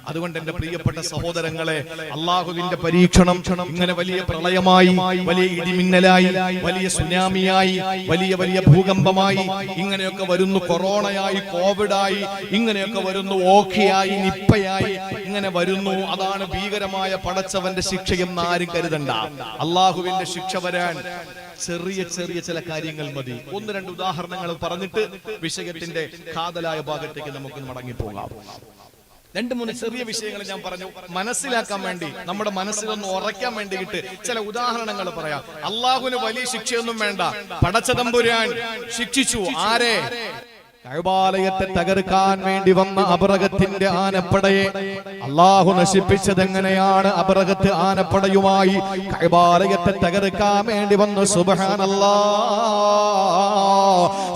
അതുകൊണ്ട് എന്റെ പ്രിയപ്പെട്ട സഹോദരങ്ങളെ, അള്ളാഹുവിന്റെ പരീക്ഷണം ഇങ്ങനെ വലിയ പ്രളയമായി, വലിയ ഇടിമിന്നലായി, വലിയ സുനാമിയായി, വലിയ വലിയ ഭൂകമ്പമായി ഇങ്ങനെയൊക്കെ വരുന്നു. കൊറോണയായി, കോവിഡായി, ഇങ്ങനെയൊക്കെ വരുന്നു. ഓഖിയായി, നിപ്പയായി ഇങ്ങനെ വരുന്നു. അതാണ് ഭീകരമായ പടച്ചവന്റെ ശിക്ഷയെന്ന് ആരും കരുതണ്ട. അള്ളാഹുവിന്റെ ശിക്ഷ വരാൻ ചെറിയ ചെറിയ ചില കാര്യങ്ങൾ മതി. ഒന്ന് രണ്ട് ഉദാഹരണങ്ങൾ പറഞ്ഞിട്ട് വിഷയത്തിന്റെ കാതലായ ഭാഗത്തേക്ക് നമുക്ക് മടങ്ങിപ്പോകാം. രണ്ട് മൂന്ന് ചെറിയ വിഷയങ്ങൾ ഞാൻ പറഞ്ഞു മനസ്സിലാക്കാൻ വേണ്ടി, നമ്മുടെ മനസ്സിലൊന്ന് ഉറയ്ക്കാൻ വേണ്ടിയിട്ട് ചില ഉദാഹരണങ്ങൾ പറയാം. അള്ളാഹുവിന് വലിയ ശിക്ഷയൊന്നും വേണ്ട. പടച്ചതമ്പുരാൻ ശിക്ഷിച്ചു ആരെ? കഅബാലയത്തെ തകർക്കാൻ വേണ്ടി വന്ന അബറഹത്തിന്റെ ആനപ്പടയെ അള്ളാഹു നശിപ്പിച്ചത് എങ്ങനെയാണ്? അബറഹത്ത് ആനപ്പടയുമായി കഅബാലയത്തെ തകർക്കാൻ വേണ്ടി വന്നു. സുബ്ഹാനല്ലാഹ്.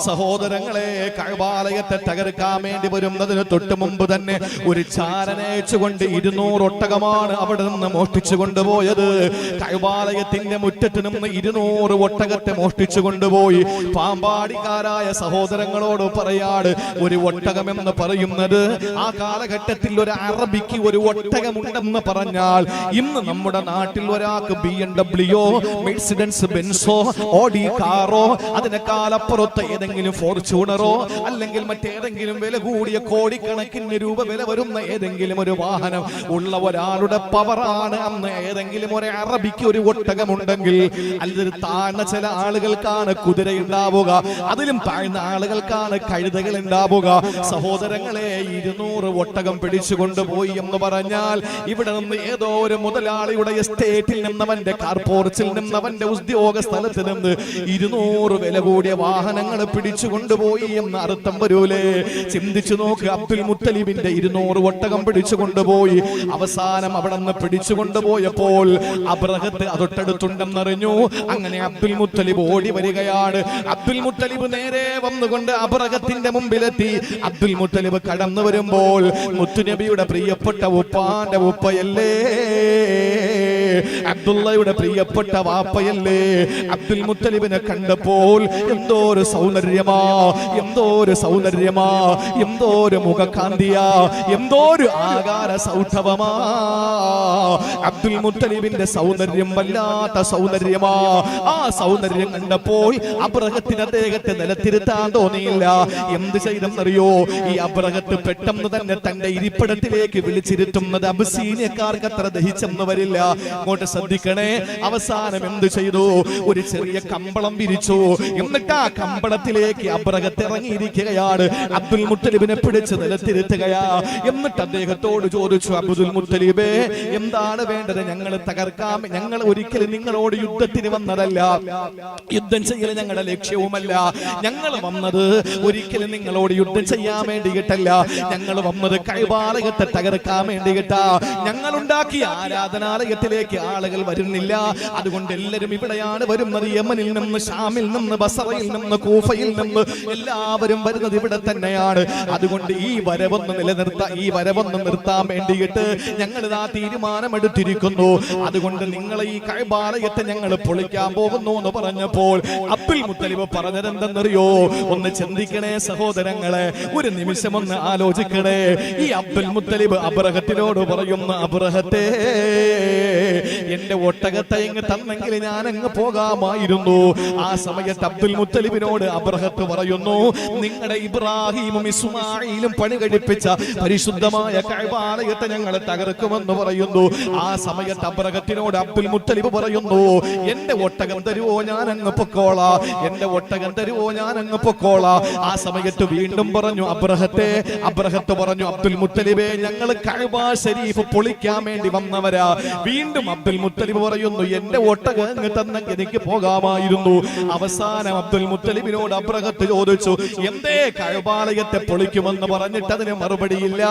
സഹോദരങ്ങളെ, കഅബാലയത്തെ തകർക്കാൻ വേണ്ടി വരുന്നതിന് തൊട്ട് മുമ്പ് തന്നെ ഒരു ചാരനയച്ചുകൊണ്ട് 200 ഒട്ടകമാണ് അവിടെ നിന്ന് മോഷ്ടിച്ചു കൊണ്ടുപോയത്. കഅബാലയത്തിന്റെ മുറ്റത്ത് നിന്ന് 200 ഒട്ടകത്തെ മോഷ്ടിച്ചു കൊണ്ടുപോയി. പാമ്പാടിക്കാരായ സഹോദരങ്ങളോട് ഒരു ഒട്ടകം എന്ന് പറയുന്നത് ആ കാലഘട്ടത്തിൽ ഒരു അറബിക്ക് ഒരു ഒട്ടകമുണ്ടെന്ന് പറഞ്ഞാൽ ഇന്ന് നമ്മുടെ നാട്ടിൽ ഒരാൾക്ക് BMW, മെഴ്സിഡൻസ് ബെൻസോ, ഓഡി കാറോ, അതിനേക്കാളപ്പുറത്ത് ഏതെങ്കിലും ഫോർച്യൂണറോ അല്ലെങ്കിൽ മറ്റേതെങ്കിലും വില കൂടിയ കോടിക്കണക്കിന് രൂപ വില വരുന്ന ഏതെങ്കിലും ഒരു വാഹനം ഉള്ള ഒരാളുടെ പവറാണ് അന്ന് ഏതെങ്കിലും ഒരു അറബിക്ക് ഒരു ഒട്ടകമുണ്ടെങ്കിൽ. അതിൽ താഴ്ന്ന ചില ആളുകൾക്കാണ് കുതിര ഉണ്ടാവുക, അതിലും താഴ്ന്ന ആളുകൾക്കാണ് കഴുതകൾ ഉണ്ടാവുക. സഹോദരങ്ങളെ, 200 ഒട്ടകം പിടിച്ചു കൊണ്ടുപോയി എന്ന് പറഞ്ഞാൽ ഇവിടെ നിന്ന് ഏതോ ഒരു മുതലാളിയുടെ എസ്റ്റേറ്റിൽ നിന്നവന്റെ കാർപോർച്ചിൽ നിന്നവന്റെ ഉദ്യോഗ സ്ഥലത്ത് നിന്ന് 200 വില കൂടിയ വാഹനങ്ങൾ പിടിച്ചു കൊണ്ടുപോയി എന്ന് അർത്ഥം വരൂലേ? ചിന്തിച്ചു നോക്ക്. അബ്ദുൽ മുത്തലിബിന്റെ 200 ഒട്ടകം പിടിച്ചു കൊണ്ടുപോയി. അവസാനം അവിടെ നിന്ന് പിടിച്ചു കൊണ്ടുപോയപ്പോൾ അബ്രഹത്ത് അതൊട്ടടുത്തുണ്ടെന്നറിഞ്ഞു. അങ്ങനെ അബ്ദുൽ മുത്തലിബ് ഓടി വരികയാണ്. അബ്ദുൽ മുത്തലിബ് നേരെ വന്നുകൊണ്ട് അബ്രഹത്തിന്റെ മുമ്പിലെത്തി. അബ്ദുൽ മുത്തലിബ് കടന്നു വരുമ്പോൾ മുത്തുനബിയുടെ പ്രിയപ്പെട്ട ഉപ്പാന്റെ ഉപ്പയല്ലേ, അബ്ദുള്ളയുടെ പ്രിയപ്പെട്ട വാപ്പയല്ലേ? അബ്ദുൽ മുത്തലിബിനെ കണ്ടപ്പോൾ എന്തോ ഒരു സൗന്ദര്യമാ, എന്തോ ഒരു സൗന്ദര്യമാ, എന്തോ ഒരു മുഖകാന്തിയാ, എന്തോ ഒരു ആകാര സൗഷ്ഠവമാ. അബ്ദുൽ മുത്തലിബിന്റെ സൗന്ദര്യം വല്ലാത്ത സൗന്ദര്യമാ. ആ സൗന്ദര്യം കണ്ടപ്പോൾ അബ്രഹത്തിന് അദ്ദേഹത്തെ നിലത്തിരുത്താൻ തോന്നിയില്ല. എന്ത് ചെയ്തെന്നറിയോ? ഈ അബ്രഹത്ത് പെട്ടെന്ന് തന്നെ തന്റെ ഇരിപ്പിടത്തിലേക്ക് വിളിച്ചിരുത്തുന്നത് അബസീനിയക്കാർക്ക് അത്ര ദഹിച്ചെന്ന് വരില്ല. അങ്ങോട്ട് ശ്രദ്ധിക്കണേ. അവസാനം എന്ത് ചെയ്തു? ഒരു ചെറിയ കമ്പളം വിരിച്ചു. എന്നിട്ട് ആ കമ്പളത്തിലേക്ക് അബ്രഹത്ത് ഇറങ്ങിയിരിക്കുകയാണ്. അബ്ദുൽ മുത്തലിബിനെ പിടിച്ച് നിലത്തിരുത്തുകയാ. എന്നിട്ട് അദ്ദേഹത്തോട് ചോദിച്ചു, അബ്ദുൽ മുത്തലിബേ, എന്താണ് വേണ്ടത്? ഞങ്ങൾ തകർക്കാം. ഞങ്ങൾ ഒരിക്കലും നിങ്ങളോട് യുദ്ധത്തിന് വന്നതല്ല, യുദ്ധം ചെയ്യൽ ഞങ്ങളുടെ ലക്ഷ്യവുമല്ല. ഞങ്ങൾ വന്നത് ഒരിക്കലും നിങ്ങളോട് യുദ്ധം ചെയ്യാൻ വേണ്ടിയിട്ടല്ല. ഞങ്ങൾ വന്നത് കഅബാലയത്തെ തകർക്കാൻ വേണ്ടിയിട്ടാ. ഞങ്ങൾ ഉണ്ടാക്കിയ ആരാധനാലയത്തിലേക്ക് ആളുകൾ വരുന്നില്ല. അതുകൊണ്ട് എല്ലാവരും ഇവിടെയാണ് വരുന്നത്. യമനിൽ നിന്ന്, ഷാമിൽ നിന്ന്, ബസറയിൽ നിന്ന്, കൂഫയിൽ നിന്ന് എല്ലാവരും വരുന്നത് ഇവിടെ തന്നെയാണ്. അതുകൊണ്ട് ഈ വരവൊന്ന് നിർത്താൻ വേണ്ടിയിട്ട് ഞങ്ങൾ ഇതാ തീരുമാനമെടുത്തിരിക്കുന്നു. അതുകൊണ്ട് നിങ്ങൾ ഈ കഅബാലയത്തെ ഞങ്ങൾ പൊളിക്കാൻ പോകുന്നു എന്ന് പറഞ്ഞപ്പോൾ അബ്ദുൽ മുത്തലിബ് പറഞ്ഞതെന്തെന്നറിയോ? ഒന്ന് ചിന്തിക്കണേ സഹോദരങ്ങളെ, ഒരു നിമിഷം ഒന്ന് ആലോചിക്കണേ. ഈ അബ്ദുൽ മുത്തലിബ് അബ്രഹത്തിനോട് പറയുന്നു, അബ്രഹത്തെ, എന്റെ ഒട്ടകത്തെ ഇങ്ങ് തന്നെങ്കിൽ ഞാൻ അങ്ങ് പോകാമായിരുന്നു. ആ സമയത്ത് അബ്ദുൽ മുത്തലിബിനോട് അബ്രഹത്ത് പറയുന്നു, നിങ്ങളുടെ ഇബ്രാഹിമും ഇസ്മായിലും പണി കഴിപ്പിച്ച പരിശുദ്ധമായ കഅബാലയത്തെ ഞങ്ങൾ തകർക്കുമെന്ന് പറയുന്നു. ആ സമയത്ത് അബ്രഹത്തിനോട് അബ്ദുൽ മുത്തലിബ് പറയുന്നു, എന്റെ ഒട്ടകം തരുവോ, ഞാൻ അങ്ങ് പൊക്കോളാ, എന്റെ ഒട്ടകം തരുവോ, ഞാൻ അങ്ങ് പൊക്കോളാ. ആ സമയത്ത് വീണ്ടും പറഞ്ഞു അബ്രഹത്ത് പറഞ്ഞു, അബ്ദുൽ മുത്തലിബേ, ഞങ്ങൾ കഅബ ശരീഫ് പൊളിക്കാൻ വേണ്ടി വന്നവരാ. വീണ്ടും അബ്ദുൽ മുത്തലിബ് പറയുന്നു, എന്റെ ഒട്ടകം അങ്ങ് തന്നെങ്കിൽ എനിക്ക് പോകാമായിരുന്നു. അവസാനം അബ്ദുൽ മുത്തലിബിനോട് അബ്രഹത്ത് ചോദിച്ചു, എന്തേ കഅബാലയത്തെ പൊളിക്കുമെന്ന് പറഞ്ഞിട്ട് അതിന് മറുപടിയില്ല.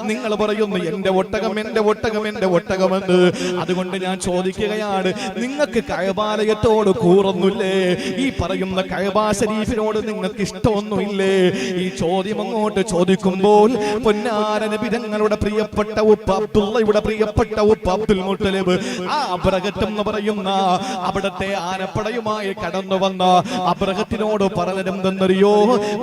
നിങ്ങൾ പറയുന്നു എന്റെ ഒട്ടകം, എന്റെ ഒട്ടകം, എന്റെ ഒട്ടകമെന്ന്. അതുകൊണ്ട് ഞാൻ ചോദിക്കുകയാണ്, നിങ്ങൾക്ക് കഅബാലയത്തോട് കൂറൊന്നുമില്ലേ? ഈ പറയുന്ന കഅബ ശരീഫിനോട് നിങ്ങൾക്ക് ഇഷ്ടമൊന്നുമില്ലേ? ഈ ചോദ്യം അങ്ങോട്ട് ചോദിക്കുമ്പോൾ പൊന്നാര നബി തങ്ങളുടെ പ്രിയപ്പെട്ട ഉപ്പ അബ്ദുള്ളയുടെ പ്രിയപ്പെട്ട ഉപ്പ അബ്ദുൽ മുത്തലിബ് ആ അബ്രഹത്ത് എന്ന് പറയുന്ന അവിടത്തെ ആനപ്പടയുമായി കടന്നു വന്ന അബ്രഹത്തിനോട് പറഞ്ഞതെന്തെന്നറിയോ?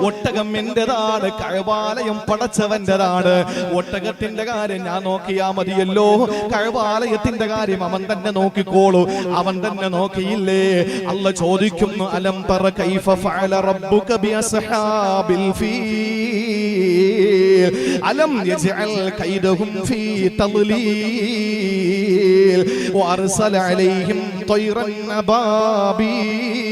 ഒട്ടകം എന്റേതാണ്, കഅബാലയം പടച്ചവന്റേതാണ്. ഒട്ടകത്തിന്റെ കാര്യം ഞാൻ നോക്കിയാ മതിയല്ലോ, കഅബാലയത്തിന്റെ കാര്യം അവൻ തന്നെ നോക്കിക്കോളൂ. അവൻ തന്നെ നോക്കിയില്ലേ? അല്ല ചോദിക്കുന്നു, അലം തറ കൈഫ ഫഅല റബ്ബുക ബിഅസ്ഹാബിൽ ഫീൽ അലം യജ്അൽ കൈദഹും ഫീ തദ്ലീൽ വഅർസല അലൈഹിം طيرا أبابيل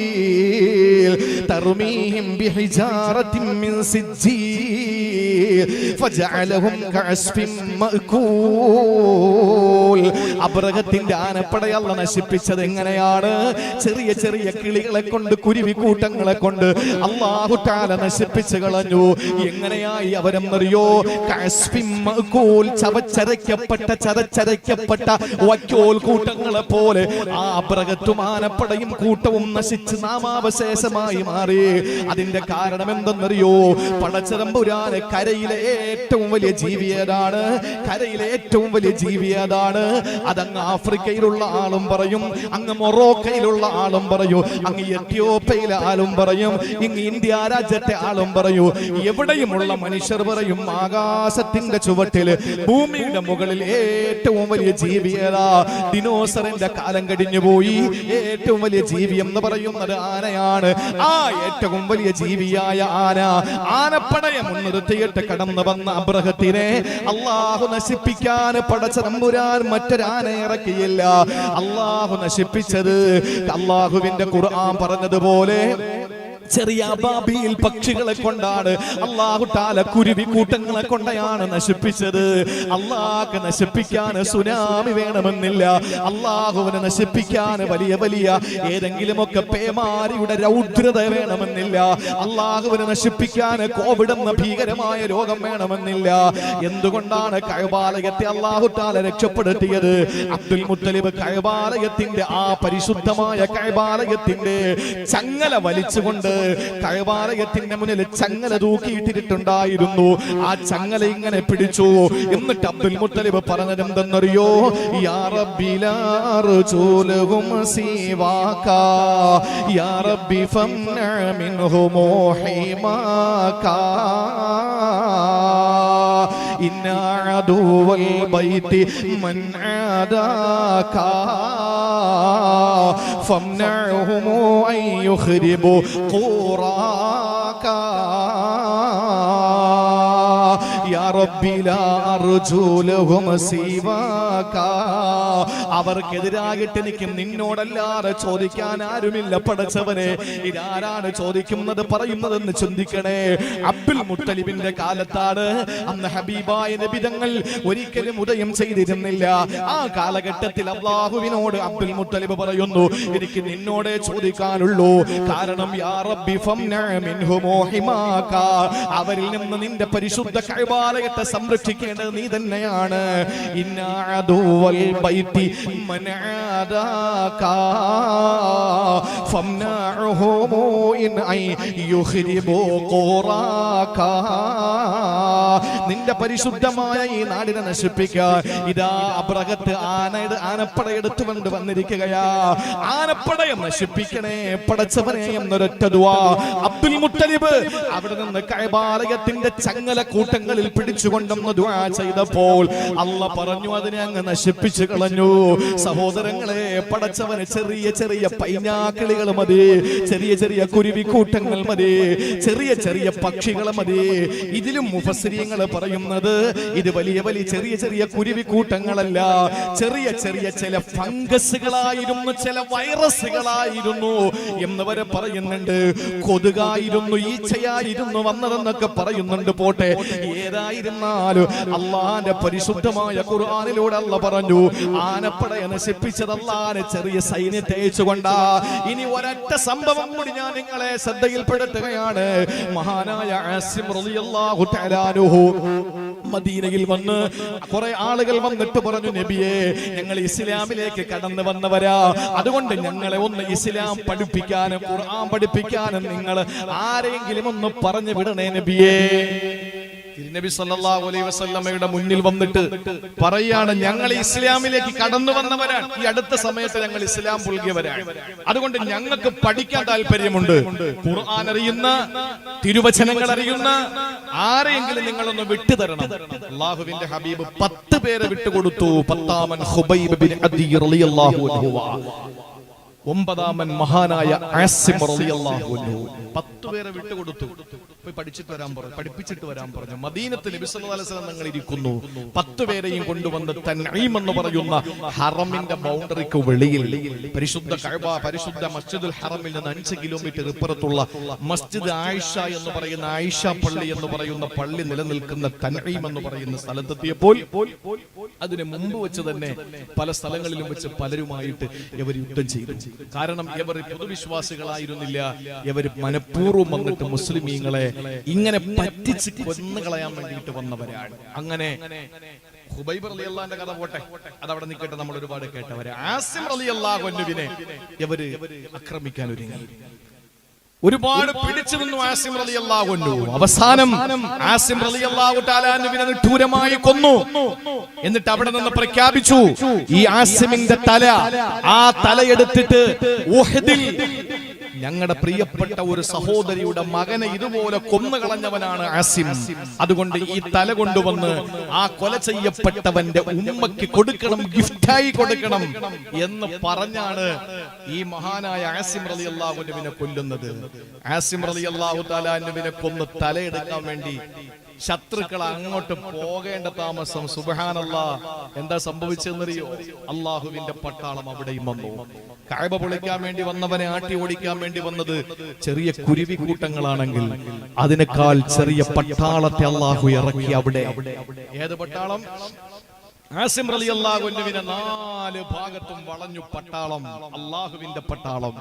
ترميهم بحجارة من سجيل فجعلهم كعصف مأكول. അബ്രഹത്തിന്റെ ആനപ്പടയെ അല്ലാഹു നശിപ്പിച്ചത് എങ്ങനെയാണ്? ചെറിയ ചെറിയ കിളികളെ കൊണ്ട്, കുരുവിക്കൂട്ടങ്ങളെ കൊണ്ട് അല്ലാഹു തആല നശിപ്പിച്ചു കളഞ്ഞു. എങ്ങനെയായി അവരെന്നറിയോ? കഅസ്ഫിൻ മഅകൂൽ, ചതച്ചരയ്ക്കപ്പെട്ട വക്കോൽ കൂട്ടങ്ങളെ പോലെ ആ അബ്രഹത്തും ആനപ്പടയും കൂട്ടവും നശിച്ച് നാമാവശേഷമായി മാറി. അതിന്റെ കാരണം എന്തെന്നറിയോ? പടച്ചതമ്പുരാന് കരയിലെ ഏറ്റവും വലിയ ജീവി ഏതാണ്? കരയിലെ ഏറ്റവും വലിയ ജീവി ഏതാണ്? അതങ്ങ് ആഫ്രിക്കയിലുള്ള ആളും പറയും, അങ്ങ് മൊറോക്കയിലുള്ള ആളും പറയും, അങ്ങ് എത്യോപ്യയിലെ ആളും പറയും, ഇങ്ങ് ഇന്ത്യ രാജ്യത്തെ ആളും പറയൂ. എവിടെയുമുള്ള മനുഷ്യർ പറയും ആകാശത്തിന്റെ ചുവട്ടില്, ഭൂമിയുടെ മുകളിൽ ഏറ്റവും വലിയ ജീവി ഏതാ? ദിനോസറിന്റെ കാലം കഴിഞ്ഞു പോയി. ഏറ്റവും വലിയ ജീവി എന്ന് പറയുന്നത് ആനയാണ്. ആ ഏറ്റവും വലിയ ജീവിയായ ആനപ്പടയെ മുൻനിർത്തിയിട്ട് കടന്നു വന്ന അബ്രഹത്തിനെ അല്ലാഹു നശിപ്പിക്കാൻ പടച്ച തമ്പുരാൻ മറ്റൊരാന ഇറക്കിയില്ല. അല്ലാഹു നശിപ്പിച്ചത് അല്ലാഹുവിന്റെ ഖുർആൻ പറഞ്ഞതുപോലെ ചെറിയ അബാബീൽ പക്ഷികളെ കൊണ്ടാണ്. അല്ലാഹു തആല കുരുവി കൂട്ടങ്ങളെ കൊണ്ടാണ് നശിപ്പിച്ചത്. അല്ലാഹു നശിപ്പിക്കാൻ സുനാമി വേണമെന്നില്ല. അല്ലാഹുവിനെ നശിപ്പിക്കാൻ വലിയ വലിയ ഏതെങ്കിലുമൊക്കെ പേമാരിയുടെ രൗദ്രത വേണമെന്നില്ല. അല്ലാഹുവിനെ നശിപ്പിക്കാൻ കോവിഡ് എന്ന ഭീകരമായ രോഗം വേണമെന്നില്ല. എന്തുകൊണ്ടാണ് കഅബാലയത്തെ അല്ലാഹു തആല രക്ഷപ്പെടുത്തിയത്? അബ്ദുൽ മുത്തലിബ് കഅബാലയത്തിന്റെ ആ പരിശുദ്ധമായ കഅബാലയത്തിന്റെ ചങ്ങല വലിച്ചുകൊണ്ട് കഅബാലയത്തിന്റെ മുന്നിൽ ചങ്ങല തൂക്കിയിട്ടിട്ടുണ്ടായിരുന്നു. ആ ചങ്ങല ഇങ്ങനെ പിടിച്ചു. എന്നിട്ട് അബ്ദുൽ മുത്തലിബ് പറഞ്ഞത് എന്തെന്നറിയോ? യാ റബ്ബി ലാ അർജൂലഹും സിവാക യാ റബ്ബി ഫംന മിൻഹും ഹിമാക ഇന്ന അദുവൽ ബൈതി മൻ ആദാക ഫംനഉഹും അൻ യുഖ്രിബു ഖുറാക യാ റബ്ബി ലാ അർജൂലഹും സിവാക. അവർക്കെതിരായിട്ട് എനിക്ക് നിന്നോടല്ലാതെ ചോദിക്കാൻ ആരുമില്ല പടച്ചവനെ. ഇതാരാണ് ചോദിക്കുന്നത് പറയുന്നതെന്ന് ചിന്തിക്കണേ. അബ്ദുൽ മുത്തലിബിന്റെ കാലത്താണ്. അന്ന് ഹബീബായ നബി തങ്ങൾ ഒരിക്കലും ഉദയം ചെയ്തിരുന്നില്ല. ആ കാലഘട്ടത്തിൽ അല്ലാഹുവിനോട് അബ്ദുൽ മുത്തലിബ് പറയുന്നു, എനിക്ക് നിന്നോടേ ചോദിക്കാനുള്ളൂ. കാരണം യാ റബ്ബി ഫംന മിൻഹും ഹിമാക, അവരിൽ നിന്ന് നിന്റെ പരിശുദ്ധ കഅബാലയത്തെ സംരക്ഷിക്കേണ്ടത് നീ തന്നെയാണ്. ഇന്നാ അദുവൽ ബൈതി മൻ ആദാക ഫംനഉഹും ഇൻ ഐ യുഖ്രിബു ഖുറാക. നിന്റെ പരിശുദ്ധമായ ഈ നാടിനെ നശിപ്പിക്കാൻ ഇതാ അബ്രഹത്ത് ആനപ്പടയെടുത്തുകൊണ്ട് വന്നിരിക്കുകയാ. ആനപ്പടയെ നശിപ്പിക്കണേ പടച്ചവനെ എന്നൊരൊറ്റ ദുആ അബ്ദുൽ മുത്തലിബ് അവിടെ നിന്ന് കഅബാലയത്തിന്റെ ചങ്ങല കൂട്ടങ്ങളിൽ പിടിച്ചുകൊണ്ടെന്ന് ദുആ ചെയ്തപ്പോൾ അല്ലാഹ് പറഞ്ഞു, അതിനെ അങ്ങ് നശിപ്പിച്ചു കളഞ്ഞു. സഹോദരങ്ങളെ, പടച്ചവന് ചെറിയ ചെറിയ പൈനാക്കിളികൾ മതി, ചെറിയ ചെറിയ കുരുവിക്കൂട്ടങ്ങൾ മതി, ചെറിയ ചെറിയ പക്ഷികൾ മതി. ഇതിലും മുഫസ്സിരീങ്ങൾ പറയുന്നത് ഇത് വലിയ വലിയ ചെറിയ ചെറിയ കുരുവിക്കൂട്ടങ്ങളല്ല, ചെറിയ ചെറിയ ചില ഫംഗസുകളായിരുന്നു, ചില വൈറസുകളായിരുന്നു എന്നവരെ പറയുന്നുണ്ട്. കൊതുകായിരുന്നു, ഈച്ചയായിരുന്നു വന്നതെന്നൊക്കെ പറയുന്നുണ്ട്. പോട്ടെ, ഏതായിരുന്നാലും അള്ളാന്റെ പരിശുദ്ധമായ ഖുർആനിലൂടെ അല്ലാഹ് പറഞ്ഞു, ആനപ്പടയെ നശിപ്പിച്ചത് അല്ലാഹുവിനെ ചെറിയ സൈന്യത്തെ അയച്ചുകൊണ്ടാ. ഇനി ഒരൊറ്റ സംഭവം കൂടി ഞാൻ നിങ്ങളെ ശ്രദ്ധയിൽപ്പെടുത്തുകയാണ്. മഹാനായ ആസിം റളിയല്ലാഹു തആല അൻഹു മദീനയിൽ വന്ന് കുറെ ആളുകൾ വന്നിട്ട് പറഞ്ഞു, നബിയേ, ഞങ്ങൾ ഇസ്ലാമിലേക്ക് കടന്നു വന്നവരാ, അതുകൊണ്ട് ഞങ്ങളെ ഒന്ന് ഇസ്ലാം പഠിപ്പിക്കാനും ഖുർആൻ പഠിപ്പിക്കാനും നിങ്ങൾ ആരെങ്കിലും ഒന്ന് പറഞ്ഞു വിടണേ നബിയേ. നബി സല്ലല്ലാഹു അലൈഹി വസല്ലമയുടെ മുന്നിൽ വന്നിട്ട് പറയാണ്, ഞങ്ങൾ ഇസ്ലാമിലേക്ക് കടന്നു വന്നവരാണ്, ഈ അടുത്ത സമയത്ത് ഞങ്ങൾ ഇസ്ലാം പുൽകിയവരാണ്, അതുകൊണ്ട് ഞങ്ങൾക്ക് പഠിക്കാൻ താല്പര്യമുണ്ട്. ഖുർആൻ അറിയുന്ന, തിരുവചനങ്ങൾ അറിയുന്ന ആരെയെങ്കിലും നിങ്ങളൊന്ന് വിട്ടുതരണം. അല്ലാഹുവിന്റെ ഹബീബ് 10 പേരെ വിട്ടുകൊടുത്തു. 10-ാമൻ ഖുബൈബ് ബിൻ അദി റളിയല്ലാഹു അൻഹു, 9-ാമൻ മഹാനായ ആസിം റളിയല്ലാഹു അൻഹു. 10 പേരെ വിട്ടുകൊടുത്തു. പോയി പഠിച്ചിട്ട് വരാൻ പറഞ്ഞു, പഠിപ്പിച്ചിട്ട് വരാൻ പറഞ്ഞു. മദീനത്തിൽ നബി സല്ലല്ലാഹു അലൈഹി വസല്ലം തങ്ങൾ ഇരിക്കുന്നു. 10 പേരെയും കൊണ്ടുവന്ന് തൻഈം എന്ന് പറയുന്ന ഹറമിന്റെ ബൗണ്ടറിക്ക് വെളിയിൽ, പരിശുദ്ധ കഅബ, പരിശുദ്ധ മസ്ജിദുൽ ഹറമിൽ നിന്ന് 5 കിലോമീറ്റർ ഇപ്പുറത്തുള്ള മസ്ജിദ് ആയിഷ എന്ന് പറയുന്ന, ആയിഷ പള്ളി എന്ന് പറയുന്ന പള്ളി നിലനിൽക്കുന്ന തൻഈം എന്ന് പറയുന്ന സ്ഥലത്തെത്തിയപ്പോൾ അതിന് മുമ്പ് വെച്ച് തന്നെ പല സ്ഥലങ്ങളിലും വെച്ച് പലരുമായിട്ട് ഇവർ യുദ്ധം ചെയ്തു. കാരണം ഇവർ പൊതുവിശ്വാസികളായിരുന്നില്ല, ഇവർ മനഃപൂർവ്വം വന്നിട്ട് മുസ്ലിമീങ്ങളെ ഇങ്ങനെ പറ്റിച്ച് കൊന്നുകളയാൻ വേണ്ടിയിട്ട് വന്നവരാണ്. അങ്ങനെ ഖുബൈബ് റളിയല്ലാഹുവിന്റെ കഥ പോട്ടെ, അതവിടെ നിൽക്കട്ടെ, നമ്മൾ ഒരുപാട് കേട്ടവരെ. ആസിം റളിയല്ലാഹു അൻഹുവിനെ ഇവര് ആക്രമിക്കാൻ ഒരുങ്ങി. ഒരുപാട് പിടിച്ചു നിന്നു ആസിം റളിയല്ലാഹു അൻഹു. അവസാനം ആസിം റളിയല്ലാഹു തആല അൻഹുവിനെ നിഷ്ഠൂരമായി കൊന്നു. എന്നിട്ട് അവിടെ നിന്ന് പ്രഖ്യാപിച്ചു, ഈ ആസിമിന്റെ തല, ആ തലയെടുത്തിട്ട് ഉഹദിൽ ഞങ്ങളുടെ പ്രിയപ്പെട്ട ഒരു സഹോദരിയുടെ മകനെ ഇതുപോലെ കൊന്നുകളഞ്ഞവനാണ് ആസിം, അതുകൊണ്ട് ഈ തല കൊണ്ടുവന്ന് ആ കൊല ചെയ്യപ്പെട്ടവന്റെ ഉമ്മയ്ക്ക് കൊടുക്കണം, ഗിഫ്റ്റായി കൊടുക്കണം എന്ന് പറഞ്ഞാണ് ഈ മഹാനായ ആസിം റളിയല്ലാഹു അൻഹുവിനെ കൊല്ലുന്നത്. ആസിം റളിയല്ലാഹു തആല അൻഹുവിനെ കൊന്ന് തലയെടുക്കാൻ വേണ്ടി ശത്രുക്കൾ അങ്ങോട്ട് പോകേണ്ട താമസം. സുബ്ഹാനല്ലാഹ്, എന്താ സംഭവിച്ചെന്നറിയോ? അള്ളാഹുവിന്റെ പട്ടാളം അവിടെയും വന്നു. കഅബ പൊളിക്കാൻ വേണ്ടി വന്നവനെ ആട്ടി ഓടിക്കാൻ വേണ്ടി വന്നത് ചെറിയ കുരുവി കൂട്ടങ്ങളാണെങ്കിൽ അതിനേക്കാൾ ചെറിയ പട്ടാളത്തെ അള്ളാഹു ഇറക്കി അവിടെ. ഏത് പട്ടാളം? ആസിം റളിയല്ലാഹു അൻഹുവിനെ 4 ഭാഗത്തും വളഞ്ഞു പട്ടാളം, അള്ളാഹുവിന്റെ പട്ടാളം.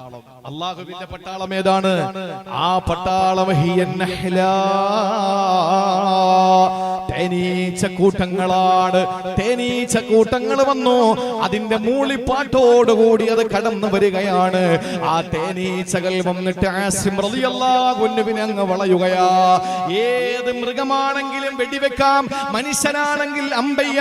അള്ളാഹുവിന്റെ പട്ടാളം ഏതാണ്? ആ പട്ടാളം തേനീച്ച കൂട്ടങ്ങളാണ്. തേനീച്ച കൂട്ടങ്ങൾ വന്നു, അതിന്റെ മൂളിപ്പാട്ടോടുകൂടി അത് കടന്നു വരികയാണ്. ആ തേനീച്ചകൾ വന്നിട്ട് ആസിം റളിയല്ലാഹു അൻഹുവിനെ അങ്ങ് വളയുകയാ. ഏത് മൃഗമാണെങ്കിലും വെടിവെക്കാം, മനുഷ്യനാണെങ്കിൽ അമ്പയ്യ,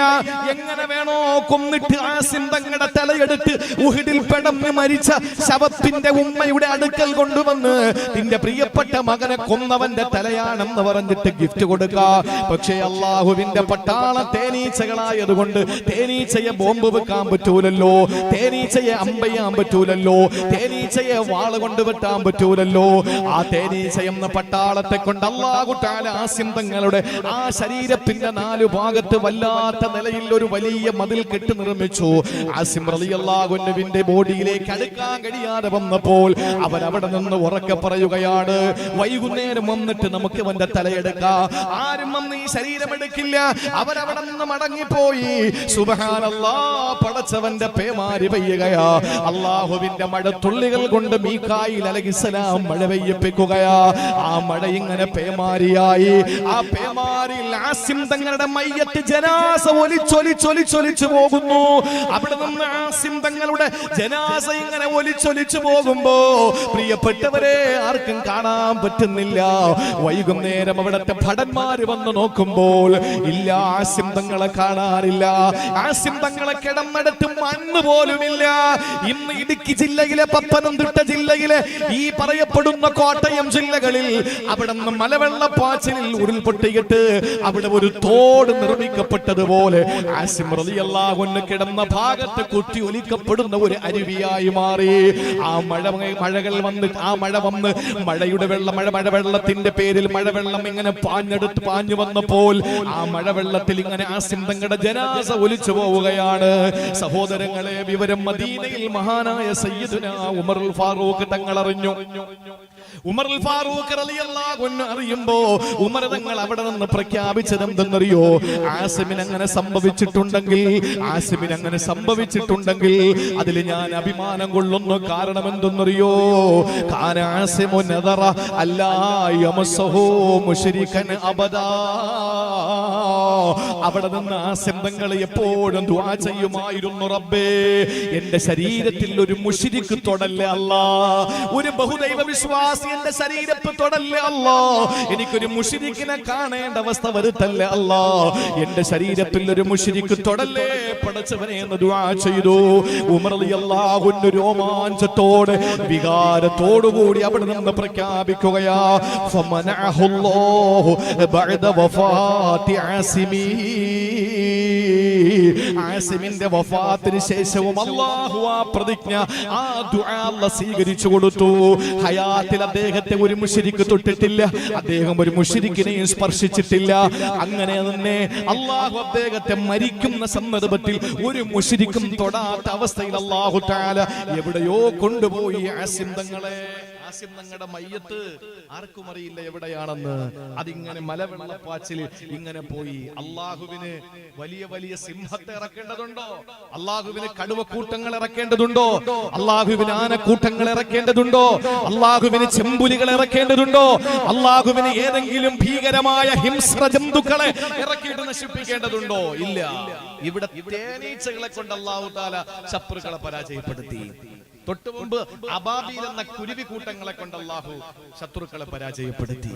എങ്ങനെ വേണോ കൊന്നിട്ട് ആസിം തങ്ങളുടെ തലയെടുത്ത് ഉഹദിൽ പെടന്ന് മരിച്ച ശവത്തിന്റെ ഉമ്മയുടെ അടുക്കൽ കൊണ്ടുവന്ന് നിന്റെ പ്രിയപ്പെട്ട മകനെ കൊന്നവന്റെ തലയാണെന്ന് പറഞ്ഞിട്ട് ഗിഫ്റ്റ് കൊടുക്കുക. പക്ഷേ അള്ളാഹുവിന്റെ പട്ടാളം തേനീച്ചകളായതുകൊണ്ട് തേനീച്ചയെ ബോംബ് വെക്കാൻ പറ്റൂലല്ലോ, തേനീച്ചയെ അമ്പയ്യാൻ പറ്റൂലല്ലോ, തേനീച്ചയെ വാള് കൊണ്ട് വെട്ടാൻ പറ്റൂലല്ലോ. ആ തേനീച്ച എന്ന പട്ടാളത്തെ കൊണ്ട് അല്ലാഹു തആല ആസിം തങ്ങളുടെ ആ ശരീരത്തിന്റെ 4 ഭാഗത്ത് വല്ലാത്ത നിലയിൽ ഒരു വലിയ മതിൽ കെട്ടി നിർമ്മിച്ചു. ആസിം റളിയല്ലാഹു അൻഹുവിന്റെ ബോഡിയിലേക്ക് അടുക്കാൻ കഴിയാതെ വന്നപ്പോൾ അവരവിടെ നിന്ന് ഉറക്കെ പറയുകയാണ്, വൈകുന്നേരം വന്നിട്ട് നമുക്ക് അവന്റെ തലയെടുക്കാം. ആരും വന്ന് ഈ ശരീരം എടുക്കില്ല. അവരവിടെ നിന്ന് മടങ്ങിപ്പോയി. സുബ്ഹാനല്ലാഹ്, പടച്ചവന്റെ പേമാരി പെയ്യുകയാ. അള്ളാഹുവിന്റെ മഴത്തുള്ളികൾ കൊണ്ട് മീകായിൽ അലൈഹിസ്സലാം മഴ പെയ്യിപ്പിക്കുകയാ. ആ മഴ ഇങ്ങനെ പേമാരിയായി. ആ പേമാരിയിൽ ആസിം തങ്ങളുടെ മയ്യത്ത് ജനാസ ഒലിച്ചൊലിച്ചു പോകുന്നു. അവിടെ നിന്ന് ആസിം തങ്ങളുടെ ജനാസ ഇങ്ങനെ ഒലിച്ചൊലിച്ചു പോകുമ്പോ പ്രിയപ്പെട്ടവരെ ആർക്കും കാണാൻ പറ്റുന്നില്ല. വൈകുന്നേരം അവിടത്തെ ഭടന്മാര് വന്ന് നോക്കുമ്പോൾ ഇല്ല, ആസിം തങ്ങളെ കാണാറില്ല. ആസിം തങ്ങളെ കിടന്നെടുത്ത് മണ്ണ് പോലുമില്ല. ഇന്ന് ഇടുക്കി ജില്ലയിലെ, പത്തനംതിട്ട ജില്ലയിലെ, ഈ പറയപ്പെടുന്ന കോട്ടയം ജില്ലകളിൽ അവിടെ നിന്ന് മലവെള്ളപ്പാച്ചിലിൽ ഉരുൾപൊട്ടിയിട്ട് അവിടെ ഒരു തോട് നിർമ്മിക്കപ്പെട്ടതുപോലെ ആസിം റളിയല്ലാഹു അൻഹു കിടന്ന ഭാഗത്ത് കുത്തി ഒലിക്കപ്പെടുന്ന ഒരു അരുവിയായി മാറി. ആ മഴകൾ വന്ന്, ആ മഴ വന്ന് മഴയുടെ മഴവെള്ളത്തിന്റെ പേരിൽ മഴവെള്ളം ഇങ്ങനെ പാഞ്ഞു വന്നപ്പോൾ ആ മഴവെള്ളത്തിൽ ഇങ്ങനെ ആസിം തങ്ങളുടെ ജനാസ ഒലിച്ചു പോവുകയാണ്. സഹോദരങ്ങളെ, വിവരം മദീനയിൽ മഹാനായ സയ്യിദുനാ ഉമറുൽ ഫാറൂഖ് തങ്ങൾ അറിഞ്ഞു. ഉമർ ഫാറൂഖ് റളിയല്ലാഹു അൻഹു അറിയുമ്പോ ഉമർ തങ്ങൾ അവിടെ നിന്ന് പ്രഖ്യാപിച്ചത് എന്തെന്നറിയോ? ആസിമിന് അങ്ങനെ സംഭവിച്ചിട്ടുണ്ടെങ്കിൽ അതിൽ ഞാൻ അഭിമാനം കൊള്ളുന്നു. കാരണം എന്തെന്നറിയോ? കാന ആസിമു നദറ അല്ലാ യമസഹു മുശ്രികൻ അബദാ. അവിടെ നിന്ന് ആസിം തങ്ങൾ എപ്പോഴും ദുആ ചെയ്യുമായിരുന്നു, റബ്ബേ എന്റെ ശരീരത്തിൽ ഒരു മുശ്രിക് തൊടല്ലേ അല്ലാ, ഒരു ബഹുദൈവ വിശ്വാസി എന്റെ ശരീരത്ത് തൊടല്ലേ അല്ലാ, എനിക്കൊരു മുശ്രിക്കിനെ കാണേണ്ട അവസ്ഥ വരുത്തല്ലേ അല്ലാ, എന്റെ ശരീരത്തിൽ ഒരു മുശ്രിക്ക് തൊടല്ലേ പടച്ചവനെ എന്ന് ദുആ ചെയ്തു. ഉമർ റളിയല്ലാഹു അൻഹു രോമാഞ്ചത്തോടെ വികാരത്തോടുകൂടി അവിടെ നിന്ന് പ്രഖ്യാപിക്കുകയാ, ഫമനഅഹുല്ലാഹു ബഅദ വഫാത്തി ആസിമി. ആസിമിന്റെ വഫാത്തിന് ശേഷവും അല്ലാഹു ആ പ്രതിജ്ഞ, ആ ദുആ അല്ലാഹു സ്വീകരിച്ചു കൊടുത്തു. ഹയാത്തിൽ അദ്ദേഹത്തെ ഒരു മുശ്രിക്ക് തൊട്ടിട്ടില്ല, അദ്ദേഹം ഒരു മുശ്രിക്കിനെയും സ്പർശിച്ചിട്ടില്ല. അങ്ങനെ തന്നെ അല്ലാഹു അദ്ദേഹത്തെ മരിക്കുന്ന സന്ദർഭത്തിൽ ഒരു മുശ്രിക്കും തൊടാത്ത അവസ്ഥയിൽ അല്ലാഹു തആല എവിടെയോ കൊണ്ടുപോയി ആസിം തങ്ങളെ. ആസിം തങ്ങളുടെ മയ്യത്ത് ആർക്കും അറിയില്ല എവിടെയാണെന്ന്. അതിങ്ങനെ മലവെള്ളപ്പാച്ചിൽ ഇങ്ങനെ പോയി. അല്ലാഹുവിന് വലിയ വലിയ സിംഹത്തെ ഇറക്കേണ്ടതുണ്ടോ? അല്ലാഹുവിന് കടുവക്കൂട്ടങ്ങൾ ഇറക്കേണ്ടതുണ്ടോ? അല്ലാഹുവിന് ആനക്കൂട്ടങ്ങൾ ഇറക്കേണ്ടതുണ്ടോ? അല്ലാഹുവിന് ചെമ്പുലികൾ ഇറക്കേണ്ടതുണ്ടോ? അല്ലാഹുവിന് ഏതെങ്കിലും ഭീകരമായ ഹിംസ്ര ജന്തുക്കളെ ഇറക്കിയിട്ട് നശിപ്പിക്കേണ്ടതുണ്ടോ? ഇല്ല. ഇവിടെ തേനീച്ചകളെ കൊണ്ട് അല്ലാഹു തആല ശത്രുക്കളെ പരാജയപ്പെടുത്തി. തൊട്ടു മുമ്പ് അബാബീൽ എന്ന കുരുവി കൂട്ടങ്ങളെ കൊണ്ട് അല്ലാഹു ശത്രുക്കളെ പരാജയപ്പെടുത്തി.